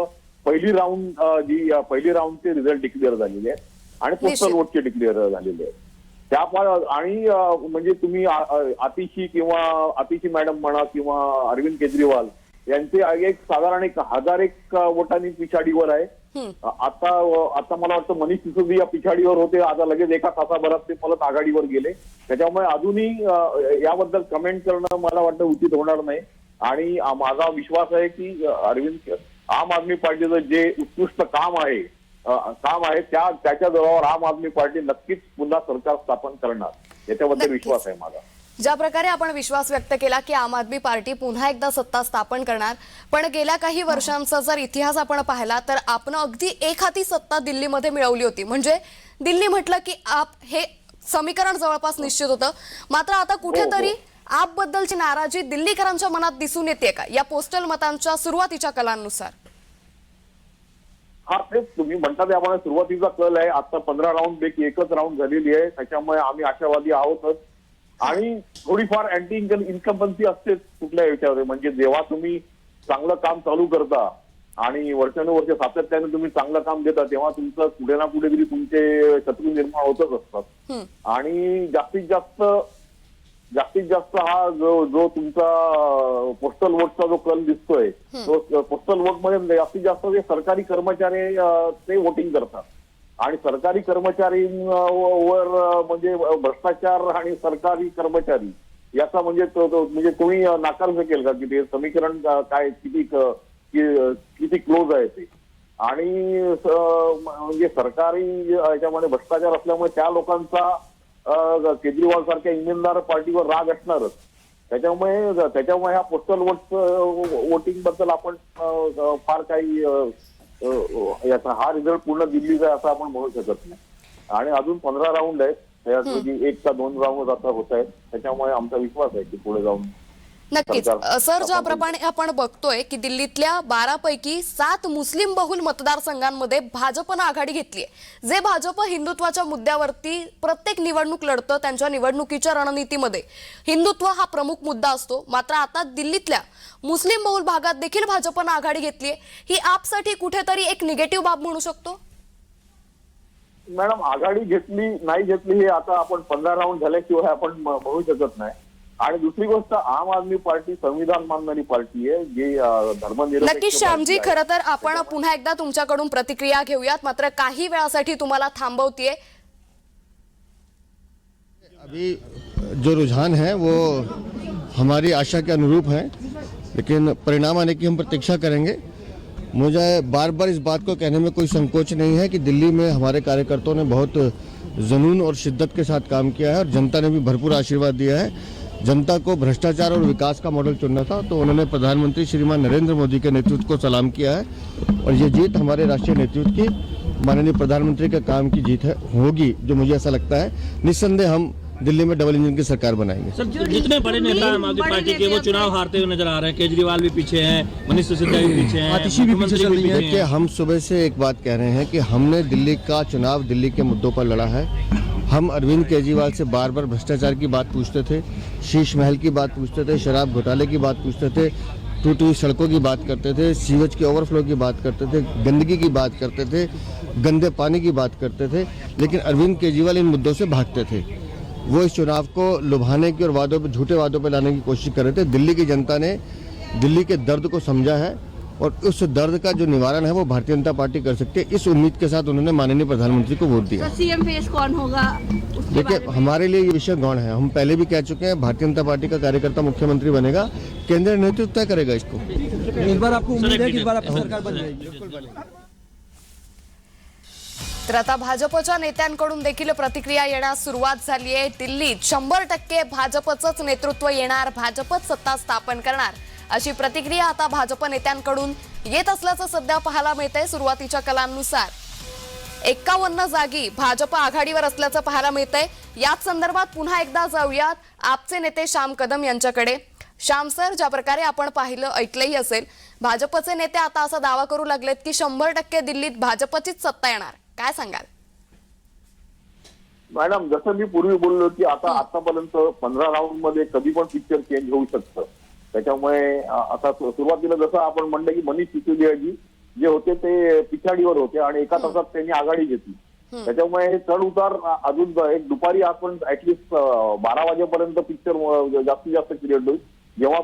पहिली राऊंडचे रिझल्ट डिक्लेअर झालेले आहेत आणि पोस्टल वोटचे डिक्लेअर झालेले आहेत। त्या आणि म्हणजे तुम्ही आतिशी मॅडम म्हणा किंवा अरविंद केजरीवाल यांचे एक साधारण 1001 वोटांनी पिछाडीवर आहे। आता मला वाटतं मनीष सिसोदिया पिछाडीवर होते, आता लगेच एका तासाभरात ते परत आघाडीवर गेले। त्याच्यामुळे अजूनही याबद्दल कमेंट करणं मला वाटतं उचित होणार नाही। आणि माझा विश्वास आहे की आम आदमी पार्टीचं जे उत्कृष्ट काम आहे त्याच्या जोरावर आम आदमी पार्टी नक्कीच पुन्हा सरकार स्थापन करणार याच्याबद्दल विश्वास आहे माझा। ज्या प्रकारे आपण विश्वास व्यक्त केला की आम आदमी पार्टी पुन्हा एकदा सत्ता स्थापन करणार, पण गेल्या काही वर्षांचा जर इतिहास आपण पाहिला तर आपण अगदी एकहाती सत्ता दिल्लीमध्ये मिळवली होती। म्हणजे दिल्ली म्हटलं की आप हे समीकरण जवळपास निश्चित होतं। मात्र आता कुठेतरी आप बद्दलची नाराजी दिल्लीकरांच्या मनात दिसून येते का या पोस्टल मतांच्या सुरुवातीच्या कलांनुसार? हा, तेच तुम्ही म्हणता त्याप्रमाणे सुरुवातीचा कल आहे। आता 15 राऊंड पैकी एकच राऊंड झालेली आहे। त्याच्यामुळे आम्ही आशावादी आहोतच। आणि थोडीफार अँटी इन्कम्बन्सी असतेच कुठल्या याच्यावर। म्हणजे जेव्हा तुम्ही चांगलं काम चालू करता आणि वर्षानुवर्ष सातत्याने तुम्ही चांगलं काम देता तेव्हा तुमचं कुठे ना कुठेतरी तुमचे शत्रू निर्माण होतच असतात। आणि जास्तीत जास्त हा जो तुमचा पोस्टल वोटचा जो कल दिसतोय तो पोस्टल वोट मध्ये जास्तीत जास्त जे सरकारी कर्मचारी ते वोटिंग करतात। आणि सरकारी कर्मचारीवर म्हणजे भ्रष्टाचार आणि सरकारी कर्मचारी याचा म्हणजे कोणी नाकार शकेल का की ते समीकरण काय किती क्लोज आहे ते। आणि म्हणजे सरकारी याच्यामध्ये भ्रष्टाचार असल्यामुळे त्या लोकांचा केजरीवाल सारख्या इमानदार पार्टीवर राग असणारच। त्याच्यामुळे ह्या पोस्टल वोटिंग बद्दल आपण फार काही याचा हा रिझल्ट पूर्ण दिल्लीचा असं आपण म्हणू शकत नाही। आणि अजून 15 राऊंड आहेत, त्यापैकी 1 का 2 राऊंड आता होत आहेत। त्याच्यामुळे आमचा विश्वास आहे की पुढे जाऊन नक्कीच। सर, ज्याप्रमाणे आपण बघतोय की दिल्लीतल्या 12 पैकी 7 मुस्लिम बहुल मतदारसंघांमध्ये भाजपनं आघाडी घेतली आहे। जे भाजप हिंदुत्वाच्या मुद्द्यावरती प्रत्येक निवडणूक लढतं, त्यांच्या निवडणुकीच्या रणनीतीमध्ये हिंदुत्व हा प्रमुख मुद्दा असतो। मात्र आता दिल्लीतल्या मुस्लिम बहुल भागात देखील भाजपनं आघाडी घेतली आहे। ही आपसाठी कुठेतरी एक निगेटिव्ह बाब म्हणू शकतो? मॅडम, आघाडी घेतली नाही घेतली हे आता आपण 15 राऊंड झाल्याशिवाय आपण म्हणू शकत नाही। आणि दुसरी गोष्ट, आम आदमी पार्टी संविधान मानणारी पार्टी आहे जी धर्मनिरपेक्ष। नक्कीच श्यामजी, खरं तर आपण पुन्हा एकदा तुमच्याकडून प्रतिक्रिया घेऊयात, मात्र काही वेळासाठी तुम्हाला थांबवतेय। अभी जो रुझान है वो हमारी आशा के अनुरूप है, लेकिन परिणाम आने की हम प्रतीक्षा करेंगे। मुझे बार बार इस बात को कहने में कोई संकोच नहीं है कि दिल्ली में हमारे कार्यकर्ताओं ने बहुत जुनून और शिद्दत के साथ काम किया है और जनता ने भी भरपूर आशीर्वाद दिया है। जनता को भ्रष्टाचार और विकास का मॉडल चुनना था, तो उन्होंने प्रधानमंत्री श्रीमान नरेंद्र मोदी के नेतृत्व को सलाम किया है और ये जीत हमारे राष्ट्रीय नेतृत्व की, माननीय प्रधानमंत्री के काम की जीत है होगी, जो मुझे ऐसा लगता है। निस्संदेह हम दिल्ली में डबल इंजन की सरकार बनाएंगे। सर, जितने बड़े नेता आम आदमी पार्टी के वो चुनाव हारते हुए नजर आ रहे हैं। केजरीवाल भी पीछे हैं, मनीष सिसोदिया भी पीछे हैं, मुख्यमंत्री भी पीछे हैं। देखिए, हम सुबह से एक बात कह रहे हैं कि हमने दिल्ली का चुनाव दिल्ली के मुद्दों पर लड़ा है। हम अरविंद केजरीवाल से बार बार भ्रष्टाचार की बात पूछते थे, शीश महल की बात पूछते थे, शराब घोटाले की बात पूछते थे, टूटी हुई सड़कों की बात करते थे, सीवेज के ओवरफ्लो की बात करते थे, गंदगी की बात करते थे, गंदे पानी की बात करते थे, लेकिन अरविंद केजरीवाल इन मुद्दों से भागते थे। वो इस चुनाव को लुभाने की और वादों पे, झूठे वादों पे लाने की कोशिश कर रहे थे। दिल्ली की जनता ने दिल्ली के दर्द को समझा है और उस दर्द का जो निवारण है वो भारतीय जनता पार्टी कर सकती है। इस उम्मीद के साथ उन्होंने माननीय प्रधानमंत्री को वोट दिया। सीएम फेस कौन होगा? देखिए, हमारे लिए ये विषय गौण है। हम पहले भी कह चुके हैं, भारतीय जनता पार्टी का कार्यकर्ता मुख्यमंत्री बनेगा, केंद्रीय नेतृत्व तय करेगा इसको। इस बार आपको उम्मीद है कि इस बार आपकी सरकार बन जाएगी? तर आता भाजपच्या नेत्यांकडून देखील प्रतिक्रिया येण्यास सुरुवात झाली आहे। दिल्लीत 100% भाजपचंच नेतृत्व येणार, भाजपच सत्ता स्थापन करणार अशी प्रतिक्रिया आता भाजप नेत्यांकडून येत असल्याचं सध्या पाहायला मिळतंय। सुरुवातीच्या कलांनुसार 51 जागी भाजप आघाडीवर असल्याचं पाहायला मिळतंय। याच संदर्भात पुन्हा एकदा जाऊयात आपचे नेते श्याम कदम यांच्याकडे। श्याम सर, ज्या प्रकारे आपण पाहिलं ऐकलंही असेल, भाजपचे नेते आता असा दावा करू लागलेत की 100% दिल्लीत भाजपचीच सत्ता येणार, काय सांगाल? मॅडम, जसं मी पूर्वी बोललो की आतापर्यंत 15 राऊंड मध्ये कधी पण पिक्चर चेंज होऊ शकतं। त्याच्यामुळे आता सुरुवातीला जसं आपण म्हणलं की मनीष सिसोदियाजी जे होते ते पिछाडीवर होते आणि एका तासात त्यांनी आघाडी घेतली। त्याच्यामुळे हे चढ उतार अजून एक दुपारी आपण ऍटलिस्ट 12 वाजेपर्यंत पिक्चर जास्तीत जास्त क्रिएट होईल, जेव्हा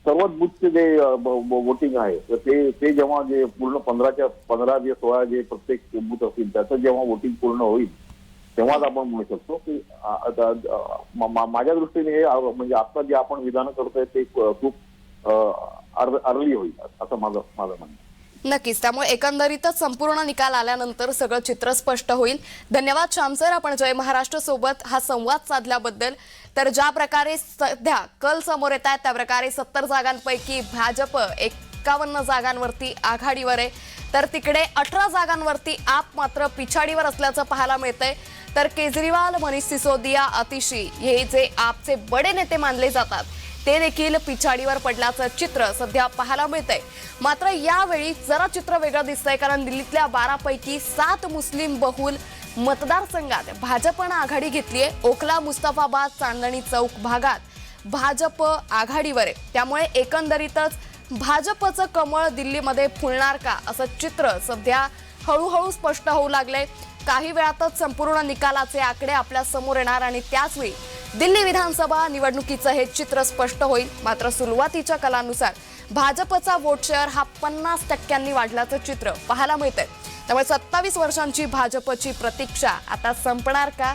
सर्वच बुथचे जे वोटिंग आहे ते जेव्हा जे पूर्ण 15 जे 16 जे प्रत्येक बूथ असतील त्याचं जेव्हा वोटिंग पूर्ण होईल तेव्हाच आपण म्हणू शकतो की माझ्या दृष्टीने हे म्हणजे आता जे आपण विधान करतोय ते खूप अर्ली होईल असं माझं म्हणणं। नक्कीच, त्यामुळे एकंदरीतच संपूर्ण निकाल आल्यानंतर सगळं चित्र स्पष्ट होईल। धन्यवाद श्याम सर, आपण जय महाराष्ट्र सोबत हा संवाद साधल्याबद्दल। तर ज्या प्रकारे सध्या कल समोर येत आहेत त्या प्रकारे 70 जागांपैकी भाजप 51 जागांवरती आघाडीवर आहे, तर तिकडे 18 जागांवरती आप मात्र पिछाडीवर असल्याचं पाहायला मिळतंय। तर केजरीवाल, मनीष सिसोदिया, आतिशी हे जे आपचे बडे नेते मानले जातात ते देखील पिछाडीवर पडल्याचं चित्र सध्या पाहायला मिळतंय। मात्र यावेळी जरा चित्र वेगळं दिसतंय, कारण दिल्लीतल्या 12 पैकी 7 मुस्लिम बहुल मतदारसंघात भाजपनं आघाडी घेतलीये। ओखला, मुस्तफाबाद, चांदणी चौक भागात भाजप आघाडीवर आहे, त्यामुळे एकंदरीतच भाजपचं कमळ दिल्लीमध्ये फुलणार का असं चित्र सध्या हळूहळू स्पष्ट होऊ लागलंय। काही वेळातच संपूर्ण निकालाचे आकडे आपल्या समोर येणार आणि त्याचवेळी दिल्ली विधानसभा निवडणुकीचं हे चित्र स्पष्ट होईल। मात्र सुरुवातीच्या कलांनुसार भाजपचा वोट शेअर हा 50% वाढल्याचं चित्र पाहायला मिळतंय। त्यामुळे 27 वर्षांची भाजपची प्रतीक्षा आता संपणार का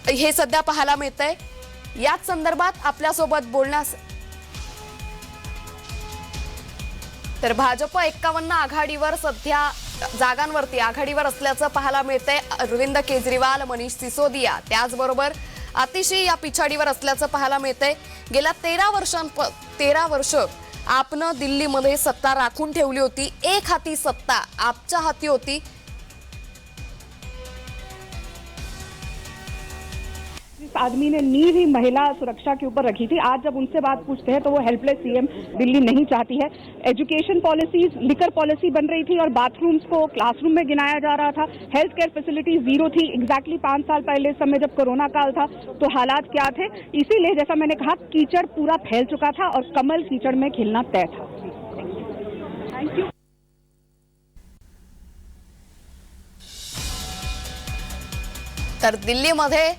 हे सध्या पाहायला मिळतंय। याच संदर्भात आपल्यासोबत बोलण्यास तर भाजप 51 आघाडीवर सध्या जागांवरती आघाडीवर असल्याचं पाहायला मिळतंय। अरविंद केजरीवाल, मनीष सिसोदिया त्याचबरोबर आतिशी या पिछाडीवर असल्याचं पाहायला मिळतंय। गेल्या 13 वर्ष आपनं दिल्लीमध्ये सत्ता राखून ठेवली होती, एक हाती सत्ता आपच्या हाती होती। आदमी ने नींव ही महिला सुरक्षा के ऊपर रखी थी। आज जब उनसे बात पूछते हैं तो वो हेल्पलेस सीएम दिल्ली नहीं चाहती है। एजुकेशन पॉलिसीज, लिकर पॉलिसी बन रही थी और बाथरूम्स को क्लासरूम में गिनाया जा रहा था। हेल्थ केयर फैसिलिटी जीरो थी। एग्जैक्टली 5 साल पहले इस समय जब कोरोना काल था तो हालात क्या थे, इसीलिए जैसा मैंने कहा कीचड़ पूरा फैल चुका था और कमल कीचड़ में खिलना तय था। Thank you. तर दिल्लीमध्ये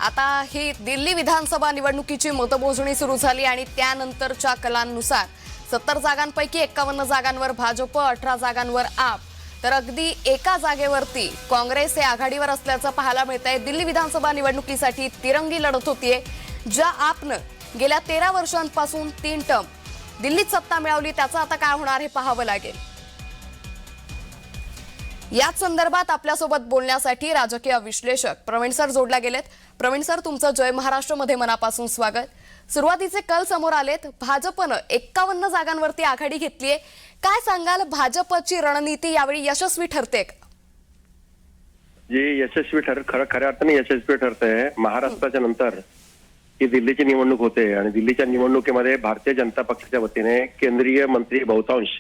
आता ही दिल्ली विधानसभा निवडणुकीची मतमोजणी सुरू झाली आणि त्यानंतरच्या कलांनुसार 70 जागांपैकी 51 जागांवर भाजप, 18 जागांवर आप, तर अगदी एका जागेवरती काँग्रेस हे आघाडीवर असल्याचं पाहायला मिळत आहे. दिल्ली विधानसभा निवडणुकीसाठी तिरंगी लढत होतीये. ज्या आपनं गेल्या 13 वर्षांपासून 3 टर्म दिल्लीत सत्ता मिळवली त्याचं आता काय होणार हे पाहावं लागेल. याच संदर्भात आपल्यासोबत बोलण्यासाठी राजकीय विश्लेषक प्रवीण सर जोडला गेलेत. प्रवीण सर, तुमचं जय महाराष्ट्रमध्ये मनापासून स्वागत. सुरुवातीचे कल समोर आलेत. भाजपनं 51 जागांवरती आघाडी घेतलीये. काय सांगाल, भाजपची रणनीती यावेळी यशस्वी ठरते का? जे यशस्वी खऱ्या अर्थाने यशस्वी ठरतंय. महाराष्ट्राच्या नंतर ही दिल्लीची निवडणूक होते आणि दिल्लीच्या निवडणुकीमध्ये भारतीय जनता पक्षाच्या वतीने केंद्रीय मंत्री बहुतांश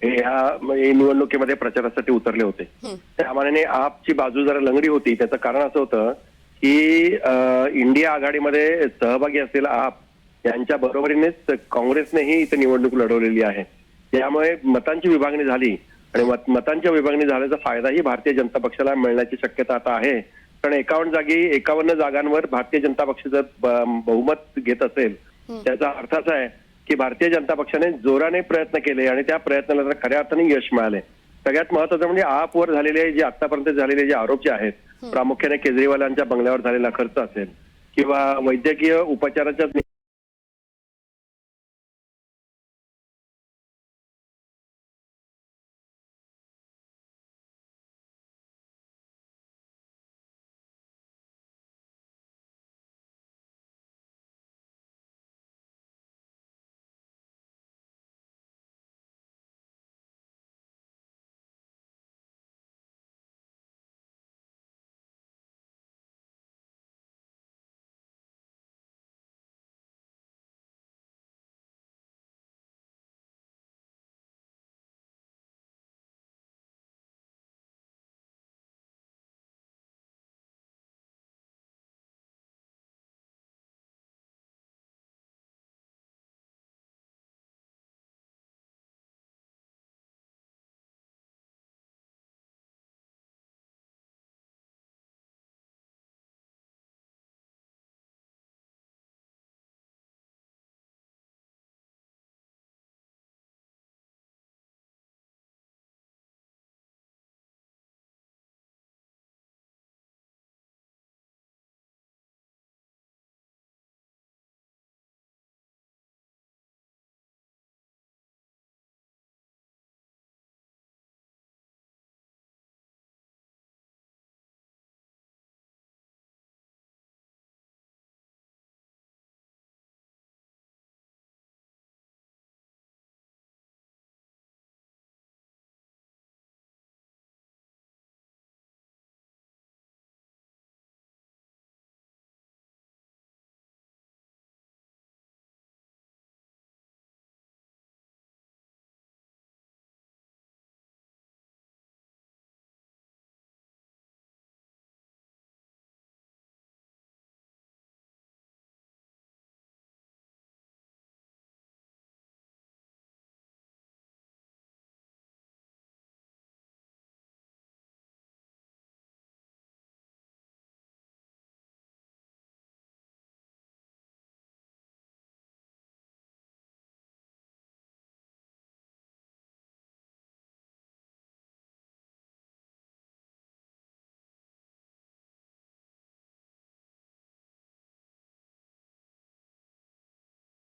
ह्या निवडणुकीमध्ये प्रचारासाठी उतरले होते. त्यामानाने आपची बाजू जरा लंगडी होती. त्याचं कारण असं होतं की इंडिया आघाडीमध्ये सहभागी असलेला आप यांच्या बरोबरीनेच काँग्रेसनेही इथे निवडणूक लढवलेली आहे. त्यामुळे मतांची विभागणी झाली आणि मतांच्या विभागणी झाल्याचा फायदाही भारतीय जनता पक्षाला मिळण्याची शक्यता आता आहे. कारण 51 जागांवर भारतीय जनता पक्ष जर बहुमत घेत असेल त्याचा अर्थ असा आहे की भारतीय जनता पक्षाने जोराने प्रयत्न केले आणि त्या प्रयत्नाला तर खऱ्या अर्थाने यश मिळाले. सगळ्यात महत्वाचं म्हणजे आपवर झालेले जे आतापर्यंत झालेले जे आरोप जे आहेत, प्रामुख्याने केजरीवालांच्या बंगल्यावर झालेला खर्च असेल किंवा वैद्यकीय उपचाराच्या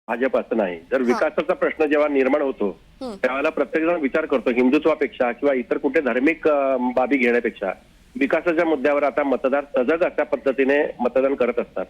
भाजप असं नाही. जर विकासाचा प्रश्न जेव्हा निर्माण होतो त्यावेळेला प्रत्येकजण विचार करतो हिंदुत्वापेक्षा किंवा इतर कुठे धार्मिक बाबी घेण्यापेक्षा विकासाच्या मुद्द्यावर आता मतदार सजग अशा पद्धतीने मतदान करत असतात.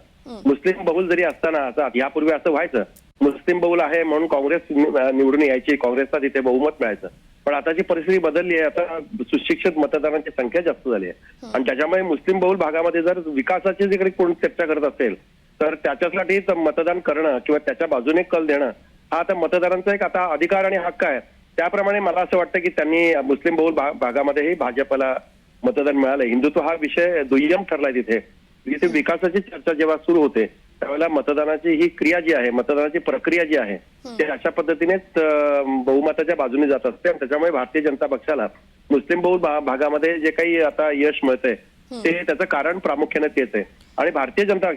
मुस्लिम बहुल जरी असताना यापूर्वी असं व्हायचं, मुस्लिम बहुल आहे म्हणून काँग्रेस निवडून यायची, काँग्रेसला तिथे बहुमत मिळायचं. पण आताची परिस्थिती बदलली आहे. आता सुशिक्षित मतदारांची संख्या जास्त झाली आहे आणि त्याच्यामुळे मुस्लिम बहुल भागामध्ये जर विकासाची जिकडे कोण चर्चा करत असेल तर त्याच्यासाठी मतदान करणं किंवा त्याच्या बाजूने कल देणं हा आता मतदारांचा एक आता अधिकार आणि हक्क आहे. त्याप्रमाणे मला असं वाटतं की त्यांनी मुस्लिम बहुल भागामध्येही भाजपला मतदान मिळालं. हिंदुत्व हा विषय दुय्यम ठरलाय तिथे. तिथे विकासाची चर्चा जेव्हा सुरू होते त्यावेळेला मतदानाची ही क्रिया जी आहे, मतदानाची प्रक्रिया जी आहे ते अशा पद्धतीनेच बहुमताच्या बाजूने जात असते आणि त्याच्यामुळे भारतीय जनता पक्षाला मुस्लिम बहुल भागामध्ये जे काही आता यश मिळतंय ते त्याचं कारण प्रामुख्याने तेच आहे. आणि भारतीय जनता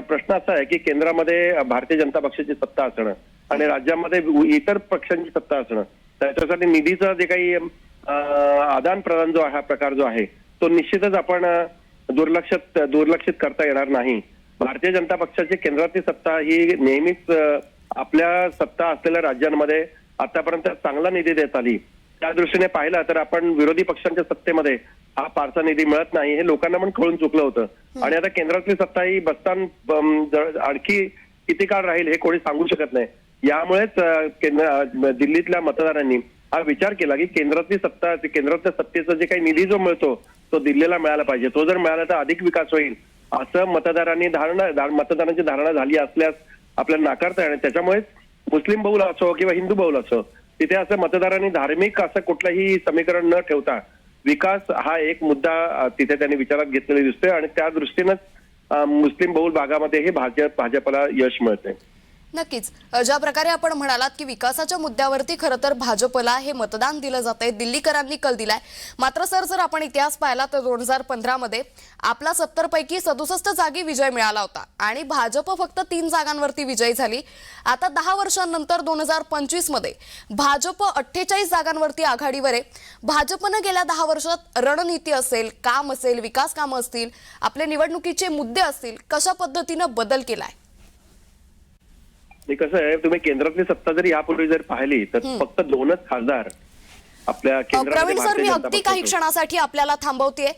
प्रश्न असा आहे की केंद्रामध्ये भारतीय जनता पक्षाची सत्ता असणं आणि राज्यामध्ये इतर पक्षांची सत्ता असणं, त्याच्यासाठी निधीचं जे काही आदान प्रदान जो हा प्रकार जो आहे तो निश्चितच आपण दुर्लक्षित करता येणार नाही. भारतीय जनता पक्षाची केंद्रातली सत्ता ही नेहमीच आपल्या सत्ता असलेल्या राज्यांमध्ये आतापर्यंत चांगला निधी देत आली. त्या दृष्टीने पाहिलं तर आपण विरोधी पक्षांच्या सत्तेमध्ये हा फारसा निधी मिळत नाही हे लोकांना पण कळून चुकलं होतं आणि आता केंद्रातली सत्ता ही बस्तान आणखी किती काळ राहील हे कोणी सांगू शकत नाही. यामुळेच दिल्लीतल्या मतदारांनी हा विचार केला की केंद्रातल्या सत्तेचा जे काही निधी जो मिळतो तो दिल्लीला मिळाला पाहिजे. तो जर मिळाला तर अधिक विकास होईल असं मतदारांची धारणा झाली असल्यास आपल्याला नाकारता येणार. त्याच्यामुळेच मुस्लिम बहुल असो किंवा हिंदू बहुल असो तिथे असं मतदारांनी धार्मिक असं कुठलंही समीकरण न ठेवता विकास हा एक मुद्दा तिथे त्यांनी विचारात घेतलेला दिसतोय आणि त्या दृष्टीनंच मुस्लिम बहुल भागामध्ये हे भाजपला यश मिळतंय. नक्कीच. ज्या प्रकारे आपण म्हणालात की विकासाच्या मुद्द्यावरती खरं तर भाजपला हे मतदान दिलं जातंय, दिल्लीकरांनी कल दिलाय. मात्र सर जर आपण इतिहास पाहिला तर 2015 मध्ये आपला 70 पैकी 67 जागी विजय मिळाला होता आणि भाजप फक्त 3 जागांवरती विजयी झाली. आता 10 वर्षांनंतर 2025 मध्ये भाजप 48 जागांवरती आघाडीवर आहे. भाजपनं गेल्या 10 वर्षात रणनीती असेल, काम असेल, विकास कामं असतील, आपले निवडणुकीचे मुद्दे असतील, कशा पद्धतीनं बदल केलाय? कसं आहे, तुम्ही केंद्रातली सत्ता जरी यापूर्वी जर पाहिली तर फक्त 2च खासदार आपल्या प्रवीण सर, मी अगदी काही क्षणासाठी आपल्याला थांबवतेय.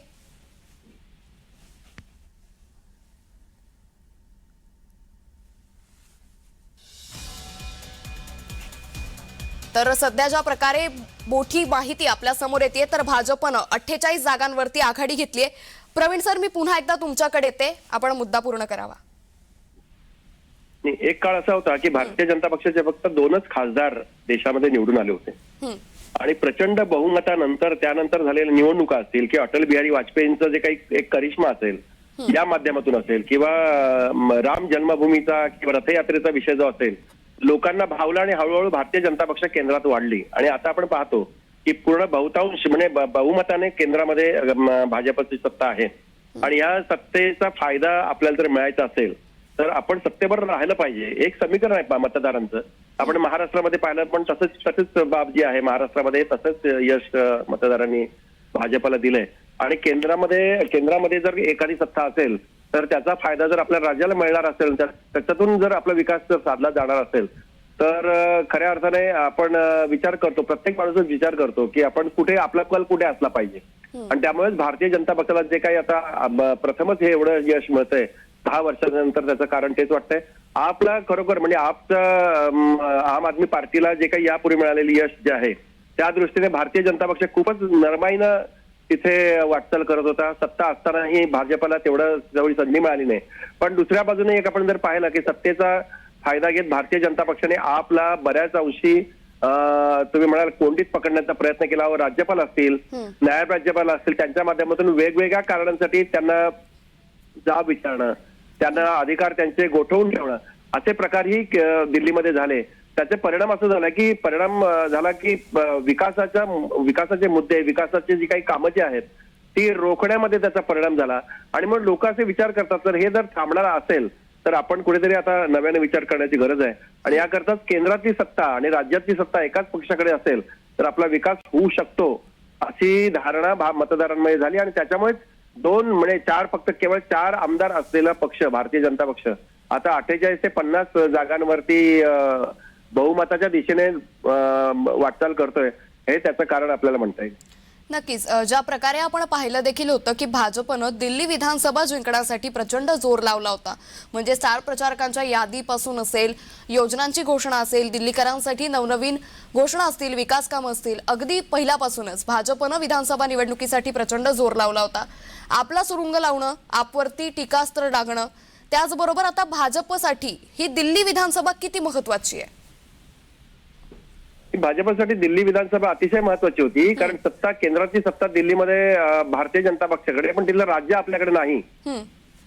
तर सध्या ज्या प्रकारे मोठी माहिती आपल्या समोर येते तर भाजपनं 48 जागांवरती आघाडी घेतलीये. प्रवीण सर, मी पुन्हा एकदा तुमच्याकडे येते, आपण मुद्दा पूर्ण करावा. एक काळ असा होता की भारतीय जनता पक्षाचे फक्त 2च खासदार देशामध्ये निवडून आले होते आणि प्रचंड बहुमतानंतर त्यानंतर झालेल्या निवडणुका असतील किंवा अटल बिहारी वाजपेयींचं जे काही एक करिश्मा असेल या माध्यमातून असेल किंवा राम जन्मभूमीचा किंवा रथयात्रेचा विषय जो असेल लोकांना भावला आणि हळूहळू भारतीय जनता पक्ष केंद्रात वाढली आणि आता आपण पाहतो की पूर्ण बहुतांश म्हणजे बहुमताने केंद्रामध्ये भाजपची सत्ता आहे आणि या सत्तेचा फायदा आपल्याला जर मिळायचा असेल तर आपण सत्तेवर राहिलं पाहिजे. एक समीकरण आहे मतदारांचं. आपण महाराष्ट्रामध्ये पाहिलं पण तसंच बाब जी आहे महाराष्ट्रामध्ये तसंच यश मतदारांनी भाजपला दिलंय आणि केंद्रामध्ये जर एखादी सत्ता असेल तर त्याचा फायदा जर आपल्या राज्याला मिळणार असेल त्याच्यातून जर आपला विकास जर साधला जाणार असेल तर खऱ्या अर्थाने आपण विचार करतो, प्रत्येक माणूस विचार करतो की आपण कुठे आपला कल कुठे असला पाहिजे आणि त्यामुळेच भारतीय जनता पक्षाला जे काही आता प्रथमच हे एवढं यश मिळतंय 10 वर्षानंतर त्याचं कारण तेच वाटतंय. आपला खरोखर म्हणजे आम आदमी पार्टीला जे काही यापूर्वी मिळालेली यश जे आहे त्या दृष्टीने भारतीय जनता पक्ष खूपच नरमाईनं तिथे वाटचाल करत होता. सत्ता असतानाही भाजपला तेवढी संधी मिळाली नाही. पण दुसऱ्या बाजूने एक आपण जर पाहिलं की सत्तेचा फायदा घेत भारतीय जनता पक्षाने आपला बऱ्याच अंशी तुम्ही म्हणाल कोंडीत पकडण्याचा प्रयत्न केला. राज्यपाल असतील, नायब राज्यपाल असतील, त्यांच्या माध्यमातून वेगवेगळ्या कारणांसाठी त्यांना जाब विचारणं, त्यांना अधिकार त्यांचे गोठवून ठेवणं असे प्रकारही दिल्लीमध्ये झाले. त्याचे परिणाम असं झाला की विकासाचे मुद्दे, विकासाचे जी काही कामं जी आहेत ती रोखण्यामध्ये त्याचा परिणाम झाला आणि मग लोक असे विचार करतात तर हे जर थांबणार असेल तर आपण कुठेतरी आता नव्याने विचार करण्याची गरज आहे आणि याकरताच केंद्रातली सत्ता आणि राज्यातली सत्ता एकाच पक्षाकडे असेल तर आपला विकास होऊ शकतो अशी धारणा मतदारांमध्ये झाली आणि त्याच्यामुळेच 2 म्हणजे 4 फक्त केवळ 4 आमदार असलेला पक्ष भारतीय जनता पक्ष आता 48 ते 50 जागांवरती बहुमताच्या दिशेने वाटचाल करतोय हे त्याचं कारण आपल्याला म्हणता येईल. नक्कीच. ज्या प्रकारे आपण पाहिलं देखील होतं की भाजपनं दिल्ली विधानसभा जिंकण्यासाठी प्रचंड जोर लावला होता. म्हणजे स्टार प्रचारकांच्या यादीपासून असेल, योजनांची घोषणा असेल, दिल्लीकरांसाठी नवनवीन घोषणा असतील, विकास कामं असतील, अगदी पहिल्यापासूनच भाजपनं विधानसभा निवडणुकीसाठी प्रचंड जोर लावला होता. आपला सुरुंग लावणं, आपवरती टीकास्त्र डागणं, त्याचबरोबर आता भाजपसाठी ही दिल्ली विधानसभा किती महत्वाची आहे? भाजपसाठी दिल्ली विधानसभा अतिशय महत्वाची होती कारण केंद्राची सत्ता दिल्लीमध्ये भारतीय जनता पक्षाकडे पण तिथलं राज्य आपल्याकडे नाही.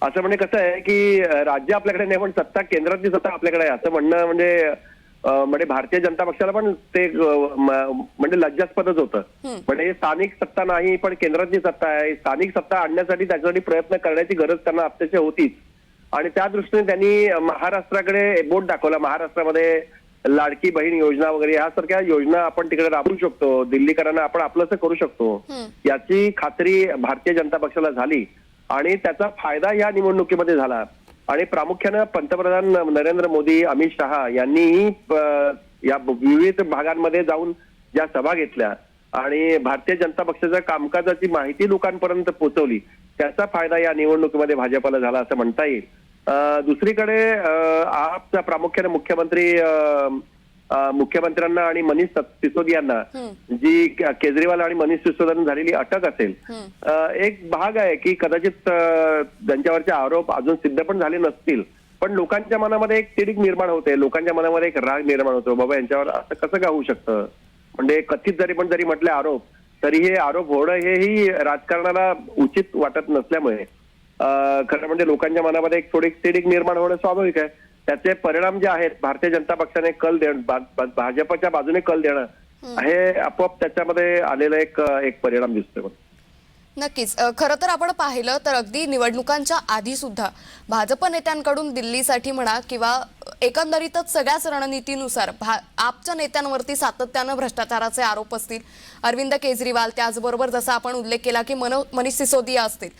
असं म्हणजे कसं आहे की राज्य आपल्याकडे नाही पण केंद्रातली सत्ता आपल्याकडे आहे असं म्हणणं म्हणजे भारतीय जनता पक्षाला पण ते म्हणजे लज्जास्पदच होतं. म्हणजे स्थानिक सत्ता नाही पण केंद्रातली सत्ता आहे. स्थानिक सत्ता आणण्यासाठी त्याच्यासाठी प्रयत्न करण्याची गरज त्यांना अत्यंत होतीच आणि त्या दृष्टीने त्यांनी महाराष्ट्राकडे बोट दाखवला. महाराष्ट्रामध्ये लाडकी बहीण योजना वगैरे यासारख्या योजना आपण तिकडे राबवू शकतो, दिल्लीकरांना आपण आपलंसं करू शकतो, याची खात्री भारतीय जनता पक्षाला झाली आणि त्याचा फायदा या निवडणुकीमध्ये झाला. आणि प्रामुख्यानं पंतप्रधान नरेंद्र मोदी, अमित शहा यांनीही या विविध भागांमध्ये जाऊन ज्या सभा घेतल्या आणि भारतीय जनता पक्षाच्या कामकाजाची माहिती लोकांपर्यंत पोहोचवली, त्याचा फायदा या निवडणुकीमध्ये भाजपाला झाला असं म्हणता येईल. दुसरीकडे आपचा प्रामुख्याने मुख्यमंत्र्यांना आणि मनीष सिसोदियांना जी केजरीवाल आणि मनीष सिसोदियांना झालेली अटक असेल, एक भाग आहे की कदाचित त्यांच्यावरचे आरोप अजून सिद्ध पण झाले नसतील, पण लोकांच्या मनामध्ये एक तिडीक निर्माण होते, लोकांच्या मनामध्ये एक राग निर्माण होतो, बाबा यांच्यावर असं कसं का होऊ शकतं. म्हणजे कथित जरी म्हटले आरोप, तरी हे आरोप होणं हेही राजकारणाला उचित वाटत नसल्यामुळे खरं म्हणजे लोकांच्या मनामध्ये एक थोडी तिडीक निर्माण होणं स्वाभाविक आहे. त्याचे परिणाम जे आहेत, भारतीय जनता पक्षाने कल देणं, भाजपच्या बाजूने कल देणं, हे आपोआप त्याच्यामध्ये आलेला एक परिणाम दिसतोय. नक्कीच. खरं तर आपण पाहिलं तर अगदी निवडणुकांच्या आधी सुद्धा भाजप नेत्यांकडून दिल्लीसाठी म्हणा किंवा एकंदरीतच सगळ्याच रणनीतीनुसार आपच्या नेत्यांवरती सातत्यानं भ्रष्टाचाराचे आरोप असतील, अरविंद केजरीवाल, त्याचबरोबर जसा आपण उल्लेख केला की मनीष सिसोदिया असतील,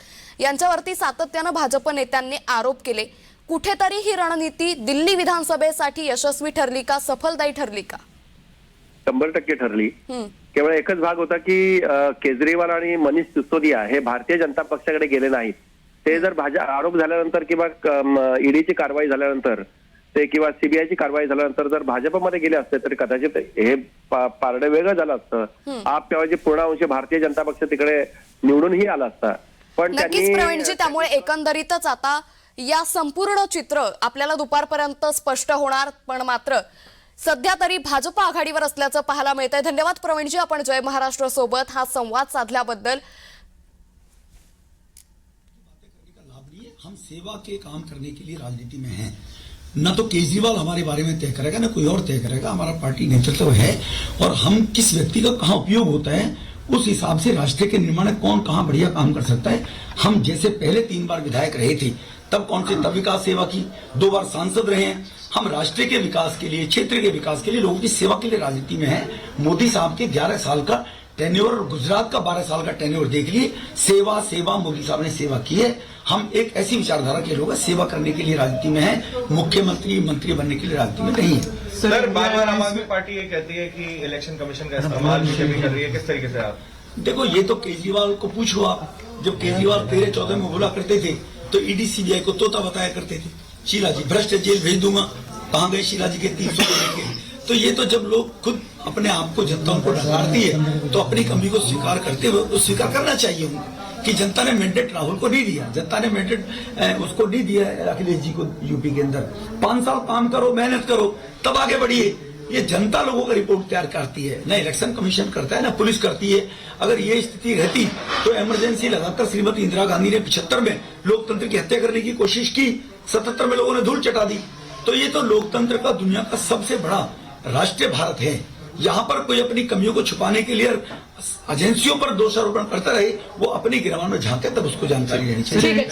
यांच्यावरती सातत्यानं भाजप नेत्यांनी आरोप केले. कुठेतरी ही रणनीती दिल्ली विधानसभेसाठी यशस्वी ठरली का, सफलदायी ठरली का? 100% ठरली. केवळ एकच भाग होता की केजरीवाल आणि मनीष सिसोदिया हे भारतीय जनता पक्षाकडे गेले नाहीत. ते जर आरोप झाल्यानंतर किंवा ईडीची कारवाई झाल्यानंतर ते किंवा सीबीआयची कारवाई झाल्यानंतर जर भाजपमध्ये गेले असते तर कदाचित हे पारडं वेगळं झालं असतं. आपऐवजी पूर्ण अंश भारतीय जनता पक्ष तिकडे निवडूनही आला असता. पण नक्कीच प्रवीणजी, त्यामुळे एकंदरीतच आता या संपूर्ण चित्र आपल्याला दुपारपर्यंत स्पष्ट होणार, पण मात्र सध्या तरी भाजप आघाडीवर असल्याचं पाहायला मिळतंय. धन्यवाद प्रवीणजी, आपण जय महाराष्ट्र सोबत हा संवाद साधल्याबद्दल. हम सेवा के काम करने के लिए राजनीति में हैं. न तो केजरीवाल हमारे बारे में तय करेगा, न कोई और तय करेगा. हमारा पार्टी नेतृत्व है और हम किस व्यक्ति का कहाँ उपयोग होता है उस हिसाब से राष्ट्र के निर्माण में कौन कहाँ बढ़िया काम कर सकता है. हम जैसे पहले 3 बार विधायक रहे थे, तब कौन से तब विकास सेवा की, 2 बार सांसद रहे हैं. हम राष्ट्र के विकास के लिए, क्षेत्र के विकास के लिए, लोगों की सेवा के लिए राजनीति में है. मोदी साहब के 11 साल का टेन्योर और गुजरात का 12 साल का टेन्योर देख लिए. सेवा सेवा मोदी साहब ने सेवा की है. हम एक ऐसी विचारधारा के लोग सेवा करने के लिए राजनीति में है, मुख्यमंत्री मंत्री बनने के लिए राजनीति में नहीं है. सर, बार-बार आम आदमी पार्टी ये कहती है कि इलेक्शन कमीशन का इस्तेमाल बीजेपी कर रही है, किस तरीके से आप? देखो, ये तो केजरीवाल को पूछ लो आप. जब केजरीवाल 13-14 में बोला करते थे तो ईडी सीबीआई को तोता बताया करते थे. शीला जी भ्रष्ट जेल भेज दूंगा, कहाँ गए शीला जी के 300 लेके? तो ये तो जब लोग खुद अपने आप को, जनता उनको डकारती है तो अपनी कमी को स्वीकार करते हुए तो स्वीकार करना चाहिए उनको कि जनता ने मैंडेट राहुल को नहीं दिया, जनता ने मैंडेट उसको नहीं दिया अखिलेश जी को यूपी के अंदर. 5 साल काम करो, मेहनत करो, तब आगे बढ़िए. ये जनता लोगों का रिपोर्ट तैयार करती है, ना इलेक्शन कमीशन करता है, ना पुलिस करती है. अगर ये स्थिति रहती तो इमरजेंसी लगाकर श्रीमती इंदिरा गांधी ने 75 में लोकतंत्र की हत्या करने की कोशिश की, 77 में लोगों ने धूल चटा दी. तो ये तो लोकतंत्र का दुनिया का सबसे बड़ा राष्ट्रीय भारत है. यहाँ पर कोई अपनी कमियों को छुपाने के लिए एजेंसियों पर दोषारोपण करता रहे, वो अपनी गिरवान में झांके, तब उसको जानकारी लेनी चाहिए.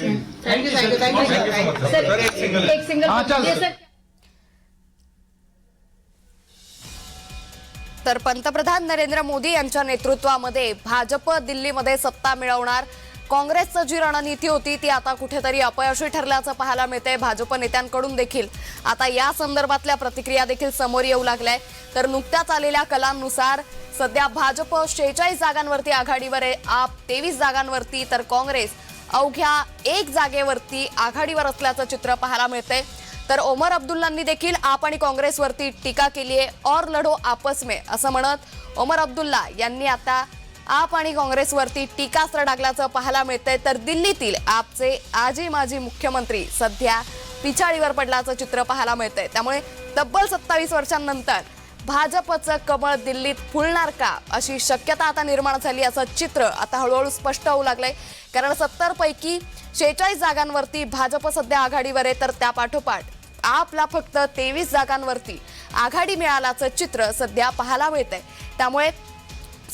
तर पंतप्रधान नरेंद्र मोदी यांच्या नेतृत्वामध्ये भाजप दिल्लीमध्ये सत्ता मिळवणार. काँग्रेसचं जी रणनीती होती ती आता कुठेतरी अपयशी ठरल्याचं पाहायला मिळतंय. भाजप नेत्यांकडून देखील आता या संदर्भातल्या प्रतिक्रिया देखील समोर येऊ लागल्या. तर नुकत्याच आलेल्या कलांनुसार सध्या भाजप 46 जागांवरती आघाडीवर आहे, आप 23 जागांवरती, तर काँग्रेस अवघ्या 1 जागेवरती आघाडीवर असल्याचं चित्र पाहायला मिळतंय. तर ओमर अब्दुल्लांनी देखील आप आणि काँग्रेसवरती टीका केली आहे. और लढो आपस में असं म्हणत ओमर अब्दुल्ला यांनी आता आप आणि काँग्रेसवरती टीकास्त्र डागल्याचं पाहायला मिळतंय. तर दिल्लीतील आपचे आजी माजी मुख्यमंत्री सध्या पिछाडीवर पडल्याचं चित्र पाहायला मिळतंय. त्यामुळे तब्बल 27 वर्षांनंतर भाजपचं कमळ दिल्लीत फुलणार का अशी शक्यता आता निर्माण झाली, असं चित्र आता हळूहळू स्पष्ट होऊ लागलंय. कारण 70 पैकी 46 जागांवरती भाजप सध्या आघाडीवर आहे, तर त्यापाठोपाठ आपला फक्त 23 जागांवरती आघाडी मिळाल्याचं चित्र सध्या पाहायला मिळतंय. त्यामुळे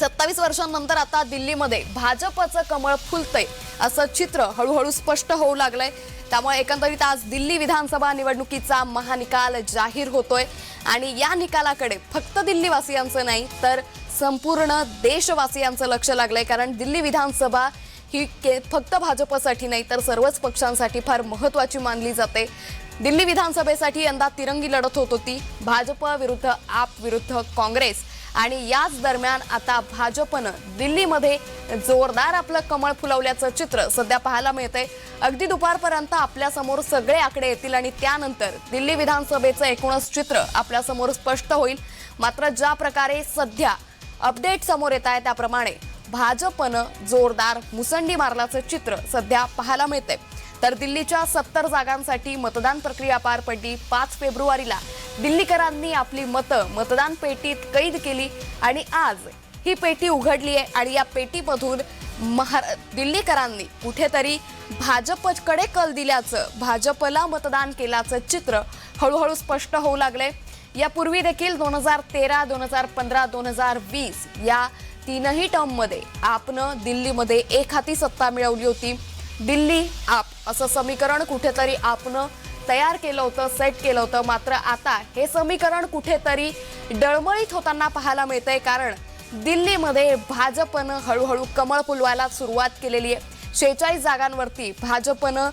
27 वर्षांनंतर आता दिल्लीमध्ये भाजपचं कमळ फुलतंय असं चित्र हळूहळू स्पष्ट होऊ लागलंय। त्यामुळे एकंदरीत आज दिल्ली विधानसभा निवडणुकीचा महानिकाल जाहीर होतोय आणि या निकालाकडे फक्त दिल्लीवासियांचं नाही तर संपूर्ण देशवासियांचं लक्ष लागलंय, कारण दिल्ली विधानसभा ही फक्त भाजपसाठी नाही तर सर्वच पक्षांसाठी फार महत्त्वाची मानली जाते। दिल्ली विधानसभेसाठी यंदा तिरंगी लढत होत होती, भाजप विरुद्ध आप विरुद्ध काँग्रेस, आणि याच दरम्यान आता भाजपनं दिल्लीमध्ये जोरदार आपलं कमळ फुलवल्याचं चित्र सध्या पाहायला मिळतंय। अगदी दुपारपर्यंत आपल्या समोर सगळे आकडे येतील आणि त्यानंतर दिल्ली विधानसभेचं एकूणच चित्र आपल्या समोर स्पष्ट होईल। मात्र ज्या प्रकारे सध्या अपडेट समोर येत आहे त्याप्रमाणे भाजपनं जोरदार मुसंडी मारल्याचं चित्र सध्या पाहायला मिळतंय। तर दिल्लीच्या 70 जागांसाठी मतदान प्रक्रिया पार पडली। 5 फेब्रुवारीला दिल्लीकरांनी आपली मतं मतदान पेटीत कैद केली आणि आज ही पेटी उघडली आहे आणि या पेटीमधून दिल्लीकरांनी कुठेतरी भाजपकडे कल दिल्याचं, भाजपला मतदान केल्याचं चित्र हळूहळू स्पष्ट होऊ लागलंय। यापूर्वी देखील 2013, 2015, 2020 या तीनही टर्ममध्ये आपनं दिल्लीमध्ये एक हाती सत्ता मिळवली होती। दिल्ली आप असं समीकरण कुठेतरी आपनं तयार केलं होतं, सेट केलं होतं। मात्र आता हे समीकरण कुठेतरी डळमळीत होताना पाहायला मिळतंय, कारण दिल्लीमध्ये भाजपनं हळूहळू कमळ फुलवायला सुरुवात केलेली आहे। 46 जागांवरती भाजपनं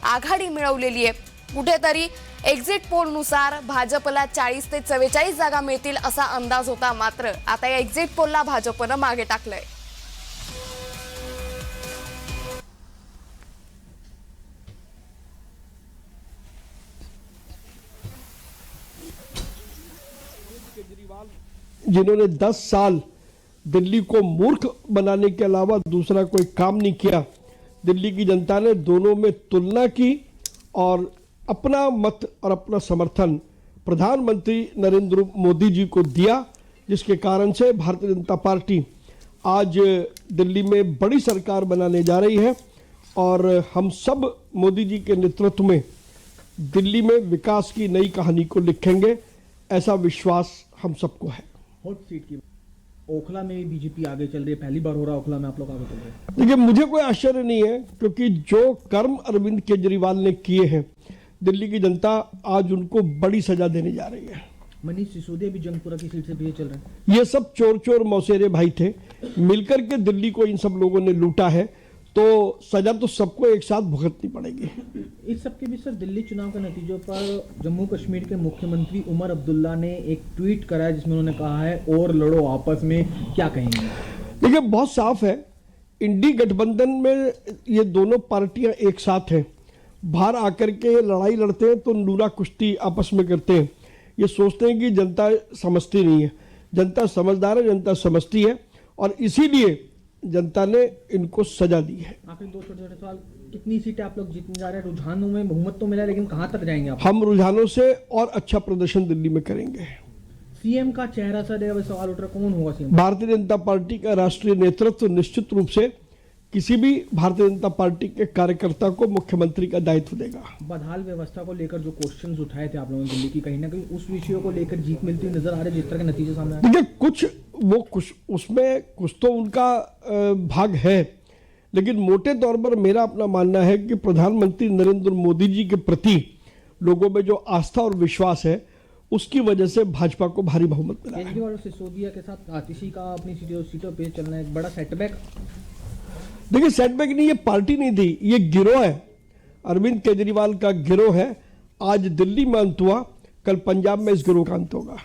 आघाडी मिळवलेली आहे। कुठेतरी एक्झिट पोलनुसार भाजपला 40 ते 44 जागा मिळतील असा अंदाज होता, मात्र आता या एक्झिट पोलला भाजपनं मागे टाकलंय। जिन्होंने 10 साल दिल्ली को मूर्ख बनाने के अलावा दूसरा कोई काम नहीं किया, दिल्ली की जनता ने दोनों में तुलना की और अपना मत और अपना समर्थन प्रधानमंत्री नरेंद्र मोदी जी को दिया, जिसके कारण से भारतीय जनता पार्टी आज दिल्ली में बड़ी सरकार बनाने जा रही है और हम सब मोदी जी के नेतृत्व में दिल्ली में विकास की नई कहानी को लिखेंगे, ऐसा विश्वास हम सबको है। हॉट सीट की ओखला में बीजेपी आगे चल रही है, पहली बार हो रहा है ओखला में आप लोग आगे चल रहे हैं। देखिए, मुझे कोई आश्चर्य नहीं है, क्योंकि जो कर्म अरविंद केजरीवाल ने किए हैं दिल्ली की जनता आज उनको बड़ी सजा देने जा रही है। मनीष सिसोदिया भी जंगपुरा की सीट से पीछे चल रहे हैं। ये सब चोर चोर मौसेरे भाई थे, मिलकर के दिल्ली को इन सब लोगों ने लूटा है, तो सजा तो सबको एक साथ भुगतनी पड़ेगी। इस सब के बीच सर दिल्ली चुनाव के नतीजों पर जम्मू कश्मीर के मुख्यमंत्री उमर अब्दुल्ला ने एक ट्वीट करा है जिसमें उन्होंने कहा है और लड़ो आपस में, क्या कहेंगे? देखिए, बहुत साफ है, इंडी गठबंधन में ये दोनों पार्टियां एक साथ हैं, बाहर आकर के लड़ाई लड़ते हैं तो नूरा कुश्ती आपस में करते हैं। ये सोचते हैं कि जनता समझती नहीं है, जनता समझदार है, जनता समझती है और इसीलिए जनता ने इनको सजा दी है। आखिर 2 छोटे-छोटे सवाल, कितनी सीटें आप लोग जीतने जा रहे हैं? रुझानों में बहुमत तो मिला, लेकिन कहां तक जाएंगे आप? हम रुझानों से और अच्छा प्रदर्शन दिल्ली में करेंगे। सीएम का चेहरा सर अब सवाल उठ रहा, कौन होगा सीएम? भारतीय जनता पार्टी का राष्ट्रीय नेतृत्व निश्चित रूप से किसी भी भारतीय जनता पार्टी के कार्यकर्ता को मुख्यमंत्री का दायित्व देगा। बदहाल व्यवस्था को लेकर जो क्वेश्चंस उठाए थे आप लोगों ने दिल्ली की, कहीं ना कहीं उस विषयों को लेकर जीत मिलती हुई नजर आ रही है, जिस तरह के नतीजे सामने आ रहे हैं? देखिए, कुछ उसमें कुछ तो उनका भाग है, लेकिन मोटे तौर पर मेरा अपना मानना है कि प्रधानमंत्री नरेंद्र मोदी जी के प्रति लोगों में जो आस्था और विश्वास है, उसकी वजह से भाजपा को भारी बहुमत मिला है। केजरीवाल और सिसोदिया के साथ आतिशी का अपनी सीटों पे चलना एक बड़ा सेटबैक। देखिए, सेटबैक नहीं, ये पार्टी नहीं थी, ये गिरोह है, अरविंद केजरीवाल का गिरोह है। आज दिल्ली में अंत हुआ, कल पंजाब में इस गिरोह का अंत होगा।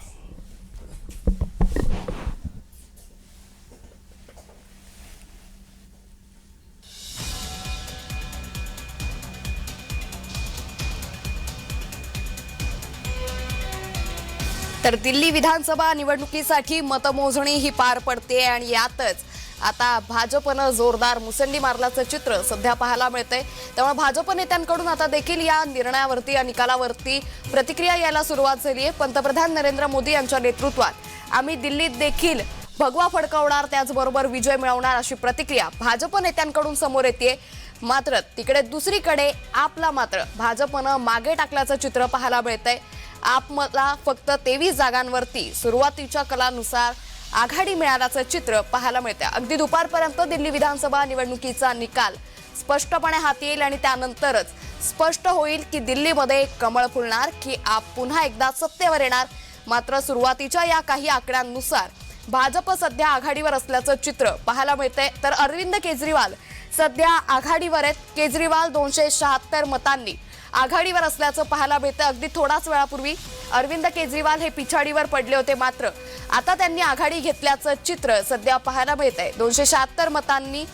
तर दिल्ली विधानसभा निवडणुकीसाठी मतमोजणी ही पार पडते आणि यातच आता भाजपनं जोरदार मुसंडी मारल्याचं चित्र सध्या पाहायला मिळतंय। त्यामुळे भाजप नेत्यांकडून आता देखील या निर्णयावरती या निकालावरती प्रतिक्रिया यायला सुरुवात झाली आहे। पंतप्रधान नरेंद्र मोदी यांच्या नेतृत्वात आम्ही दिल्लीत देखील भगवा फडकवणार, त्याचबरोबर विजय मिळवणार अशी प्रतिक्रिया भाजप नेत्यांकडून समोर येते। मात्र तिकडे दुसरीकडे आपला मात्र भाजपनं मागे टाकल्याचं चित्र पाहायला मिळतंय। आपला फक्त 23 जागांवरती सुरुवातीच्या कलानुसार आघाडी मिळाल्याचं चित्र पाहायला मिळते। अगदी दुपारपर्यंत दिल्ली विधानसभा निवडणुकीचा निकाल स्पष्टपणे हाती येईल आणि त्यानंतरच स्पष्ट होईल की दिल्लीमध्ये कमळ फुलणार की आप पुन्हा एकदा सत्तेवर येणार। मात्र सुरुवातीच्या या काही आकड्यांनुसार भाजप सध्या आघाडीवर असल्याचं चित्र पाहायला मिळते। तर अरविंद केजरीवाल सध्या आघाडीवर आहेत। केजरीवाल 276 मतांनी आघाडीवर असल्याचं पाहायला मिळतं। अगदी थोडाच वेळापूर्वी अरविंद केजरीवाल हे पिछाडीवर पडले होते, मात्र आता त्यांनी आघाडी घेतल्याचं चित्र सध्या पाहायला मिळतंय। 276 मतांनी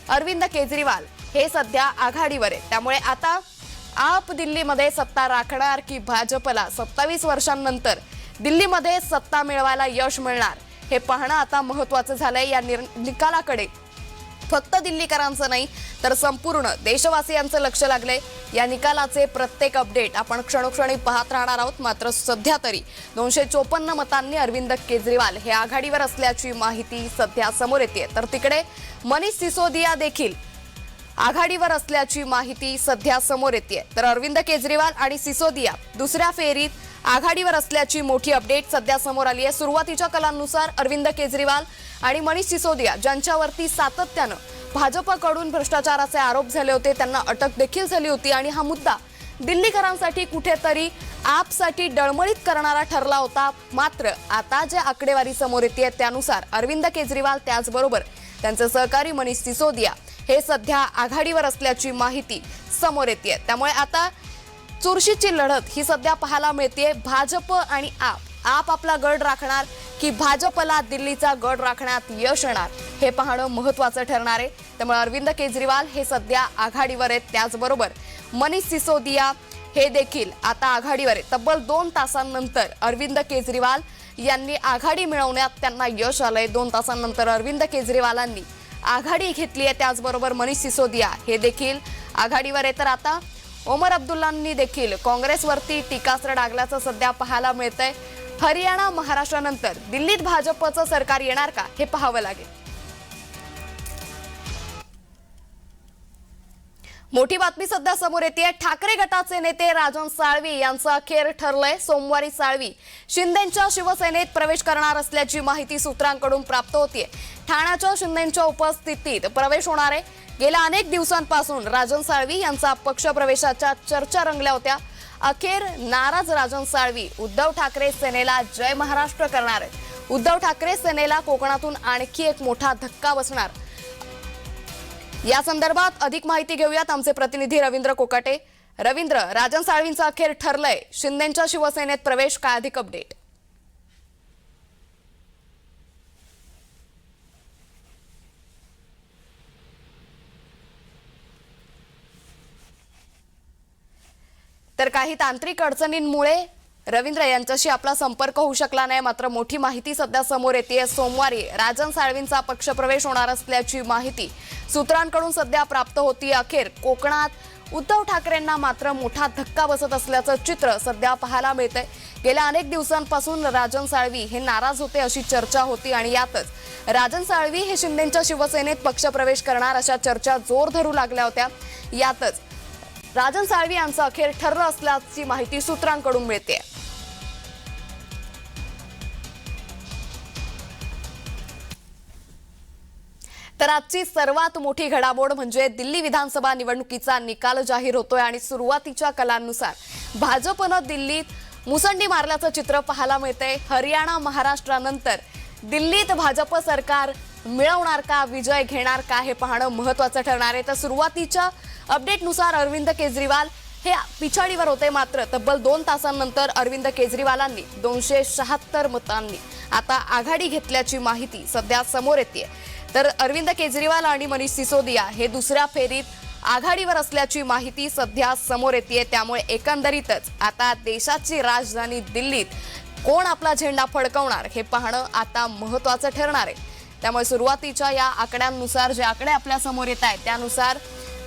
अरविंद केजरीवाल हे सध्या आघाडीवर आहेत। त्यामुळे आता आप दिल्लीमध्ये सत्ता राखणार की भाजपला 27 वर्षांनंतर दिल्लीमध्ये सत्ता मिळवायला यश मिळणार हे पाहणं आता महत्त्वाचं झालंय। या निकालाकडे फक्त दिल्लीकरांचं नाही तर संपूर्ण देशवासियांचं लक्ष लागलंय। या निकालाचे प्रत्येक अपडेट आपण क्षणोक्षणी पाहत राहणार आहोत। मात्र सध्या तरी 254 मतांनी अरविंद केजरीवाल हे आघाडीवर असल्याची माहिती सध्या समोर येते। तर तिकडे मनीष सिसोदिया देखील आघाडीवर असल्याची माहिती सध्या समोर येते। तर अरविंद केजरीवाल आणि सिसोदिया दुसऱ्या फेरीत आघाडीवर असल्याची मोठी अपडेट सध्या समोर आली आहे। सुरुवातीच्या कलांनुसार अरविंद केजरीवाल आणि मनीष सिसोदिया ज्यांच्यावरती सातत्यानं भाजपकडून भ्रष्टाचाराचे आरोप झाले होते, त्यांना अटक देखील झाली होती आणि हा मुद्दा दिल्लीकरांसाठी कुठेतरी आपसाठी डळमळीत करणारा ठरला होता। मात्र आता जे आकडेवारी समोर येते त्यानुसार अरविंद केजरीवाल त्याचबरोबर त्यांचे सहकारी मनीष सिसोदिया हे सध्या आघाडीवर असल्याची माहिती समोर येते। त्यामुळे आता चुरशीची लढत ही सध्या पाहायला मिळते। भाजप आणि आप आपला गड राखणार की भाजपला दिल्लीचा गड राखण्यात यश येणार हे पाहणं महत्त्वाचं ठरणार आहे। त्यामुळे अरविंद केजरीवाल हे सध्या आघाडीवर आहेत, त्याचबरोबर मनीष सिसोदिया हे देखील आता आघाडीवर आहेत। तब्बल 2 तासांनंतर अरविंद केजरीवाल यांनी आघाडी मिळवण्यात त्यांना यश आलंय। 2 तासांनंतर अरविंद केजरीवालांनी आघाडी घेतली आहे, त्याचबरोबर मनीष सिसोदिया हे देखील आघाडीवर आहे। तर आता ओमर अब्दुल्लांनी देखील काँग्रेसवरती टीकास्त्र डागल्याचं सध्या पाहायला मिळतंय। हरियाणा महाराष्ट्रानंतर दिल्लीत भाजपचं सरकार येणार का हे पाहावं लागेल। मोठी बातमी सध्या समोर येते। ठाकरे गटाचे नेते राजन साळवी यांचं अखेर ठरलंय। सोमवारी साळवी शिंदेंच्या शिवसेनेत प्रवेश करणार असल्याची माहिती सूत्रांकडून प्राप्त होतीये। ठाण्याच्या शिंदेंच्या उपस्थितीत प्रवेश होणार आहे। गेल्या अनेक दिवसांपासून राजन साळवी यांचा पक्ष प्रवेशाच्या चर्चा रंगल्या होत्या। अखेर नाराज राजन साळवी उद्धव ठाकरे सेनेला जय महाराष्ट्र करणार आहेत। उद्धव ठाकरे सेनेला कोकणातून आणखी एक मोठा धक्का बसणार। या संदर्भात अधिक माहिती घेऊयात आमचे प्रतिनिधी रवींद्र कोकाटे। रवींद्र, राजन साळवींचं अखेर ठरलंय शिंदेंच्या शिवसेनेत प्रवेश, काय अधिक अपडेट? तर काही तांत्रिक अडचणींमुळे रवींद्र यांच्याशी आपला संपर्क होऊ शकला नाही, मात्र मोठी माहिती सध्या समोर येते। सोमवारी राजन साळवींचा पक्षप्रवेश होणार असल्याची माहिती सूत्रांकडून सध्या प्राप्त होती। अखेर कोकणात उद्धव ठाकरेंना मात्र मोठा धक्का बसत असल्याचं चित्र सध्या पाहायला मिळतंय। गेल्या अनेक दिवसांपासून राजन साळवी हे नाराज होते अशी चर्चा होती आणि यातच राजन साळवी हे शिंदेंच्या शिवसेनेत पक्षप्रवेश करणार अशा चर्चा जोर धरू लागल्या होत्या। यातच राजन साळवी यांचं अखेर ठरलं असल्याची माहिती सूत्रांकडून मिळते। तर आजची सर्वात मोठी घडामोड म्हणजे दिल्ली विधानसभा निवडणुकीचा निकाल जाहीर होतोय आणि सुरुवातीच्या कलांनुसार भाजपनं दिल्लीत मुसंडी मारल्याचं चित्र पाहायला मिळतंय। हरियाणा महाराष्ट्रानंतर दिल्लीत भाजप सरकार मिळवणार का, विजय घेणार का हे पाहणं महत्त्वाचं ठरणार आहे। तर सुरुवातीच्या अपडेटनुसार अरविंद केजरीवाल हे पिछाडीवर होते, मात्र तब्बल 2 तासांनंतर अरविंद केजरीवालांनी 276 मतांनी आता आघाडी घेतल्याची माहिती सध्या समोर येते। तर अरविंद केजरीवाल आणि मनीष सिसोदिया हे दुसऱ्या फेरीत आघाडीवर असल्याची माहिती सध्या समोर येते। त्यामुळे एकंदरीतच आता देशाची राजधानी दिल्लीत कोण आपला झेंडा फडकवणार हे पाहणं आता महत्त्वाचं ठरणार आहे। त्यामुळे सुरुवातीच्या या आकड्यांनुसार जे आकडे आपल्या समोर येत आहेत त्यानुसार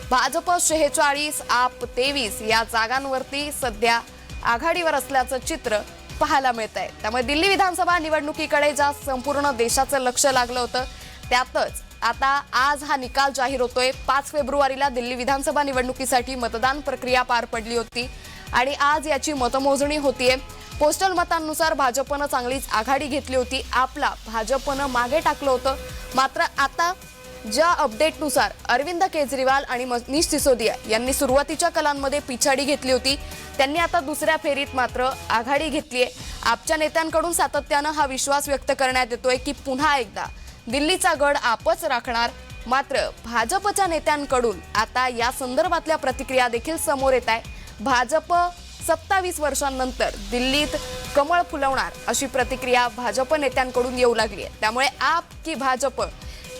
भाजप 46, आप 23 या जागांवरती सध्या आघाडीवर असल्याचं चित्र पाहायला मिळत आहे। त्यामुळे दिल्ली विधानसभा निवडणुकीकडे ज्या संपूर्ण देशाचं लक्ष लागलं होतं त्यातच आता आज हा निकाल जाहीर होतोय। 5 फेब्रुवारीला दिल्ली विधानसभा निवडणुकीसाठी मतदान प्रक्रिया पार पडली होती आणि आज याची मतमोजणी होतीये। पोस्टल मतांनुसार भाजपनं चांगलीच आघाडी घेतली होती, आपला भाजपनं मागे टाकलं होतं. मात्र आता ज्या अपडेटनुसार अरविंद केजरीवाल आणि मनीष सिसोदिया यांनी सुरुवातीच्या कलांमध्ये पिछाडी घेतली होती, त्यांनी आता दुसऱ्या फेरीत मात्र आघाडी घेतलीये. आपच्या नेत्यांकडून सातत्यानं हा विश्वास व्यक्त करण्यात येतोय की पुन्हा एकदा दिल्लीचा गड आपच राखणार. मात्र भाजपच्या नेत्यांकडून आता या संदर्भातल्या प्रतिक्रिया देखील समोर येत आहे. भाजप 27 वर्षांनंतर दिल्लीत कमळ फुलवणार अशी प्रतिक्रिया भाजप नेत्यांकडून येऊ लागली आहे. त्यामुळे आप की भाजप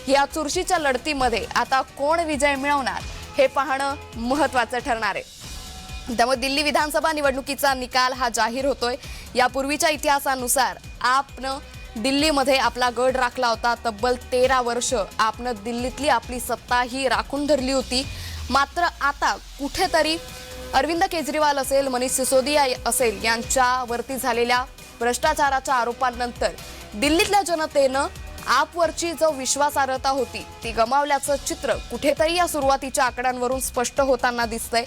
या चुरशीच्या लढतीमध्ये आता कोण विजय मिळवणार हे पाहणं महत्त्वाचं ठरणार आहे. त्यामुळे दिल्ली विधानसभा निवडणुकीचा निकाल हा जाहीर होतोय. यापूर्वीच्या इतिहासानुसार आपनं दिल्लीमध्ये आपला गड राखला होता. तब्बल 13 वर्ष आपनं दिल्लीतली आपली सत्ता ही राखून धरली होती. मात्र आता कुठेतरी अरविंद केजरीवाल असेल, मनीष सिसोदिया असेल यांच्यावरती झालेल्या भ्रष्टाचाराच्या आरोपांनंतर दिल्लीतल्या जनतेनं आपवरची जो विश्वासार्हता होती ती गमावल्याचं चित्र कुठेतरी या सुरुवातीच्या आकड्यांवरून स्पष्ट होताना दिसतंय.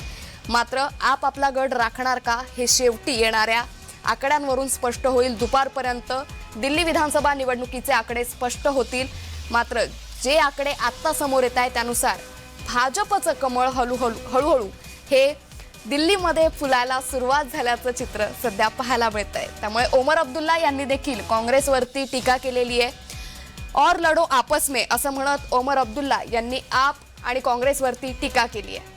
मात्र आप आपला गड राखणार का हे शेवटी येणाऱ्या आकड्यांवरून स्पष्ट होईल. दुपारपर्यंत दिल्ली विधानसभा निवडणुकीचे आकडे स्पष्ट होतील. मात्र जे आकडे आत्ता समोर येत आहेत त्यानुसार भाजपचं कमळ हळूहळू हे दिल्लीमध्ये फुलायला सुरुवात झाल्याचं चित्र सध्या पाहायला मिळतंय. त्यामुळे ओमर अब्दुल्ला यांनी देखील काँग्रेसवरती टीका केलेली आहे. और लढो आपस में असं म्हणत ओमर अब्दुल्ला यांनी आप आणि काँग्रेसवरती टीका केली आहे.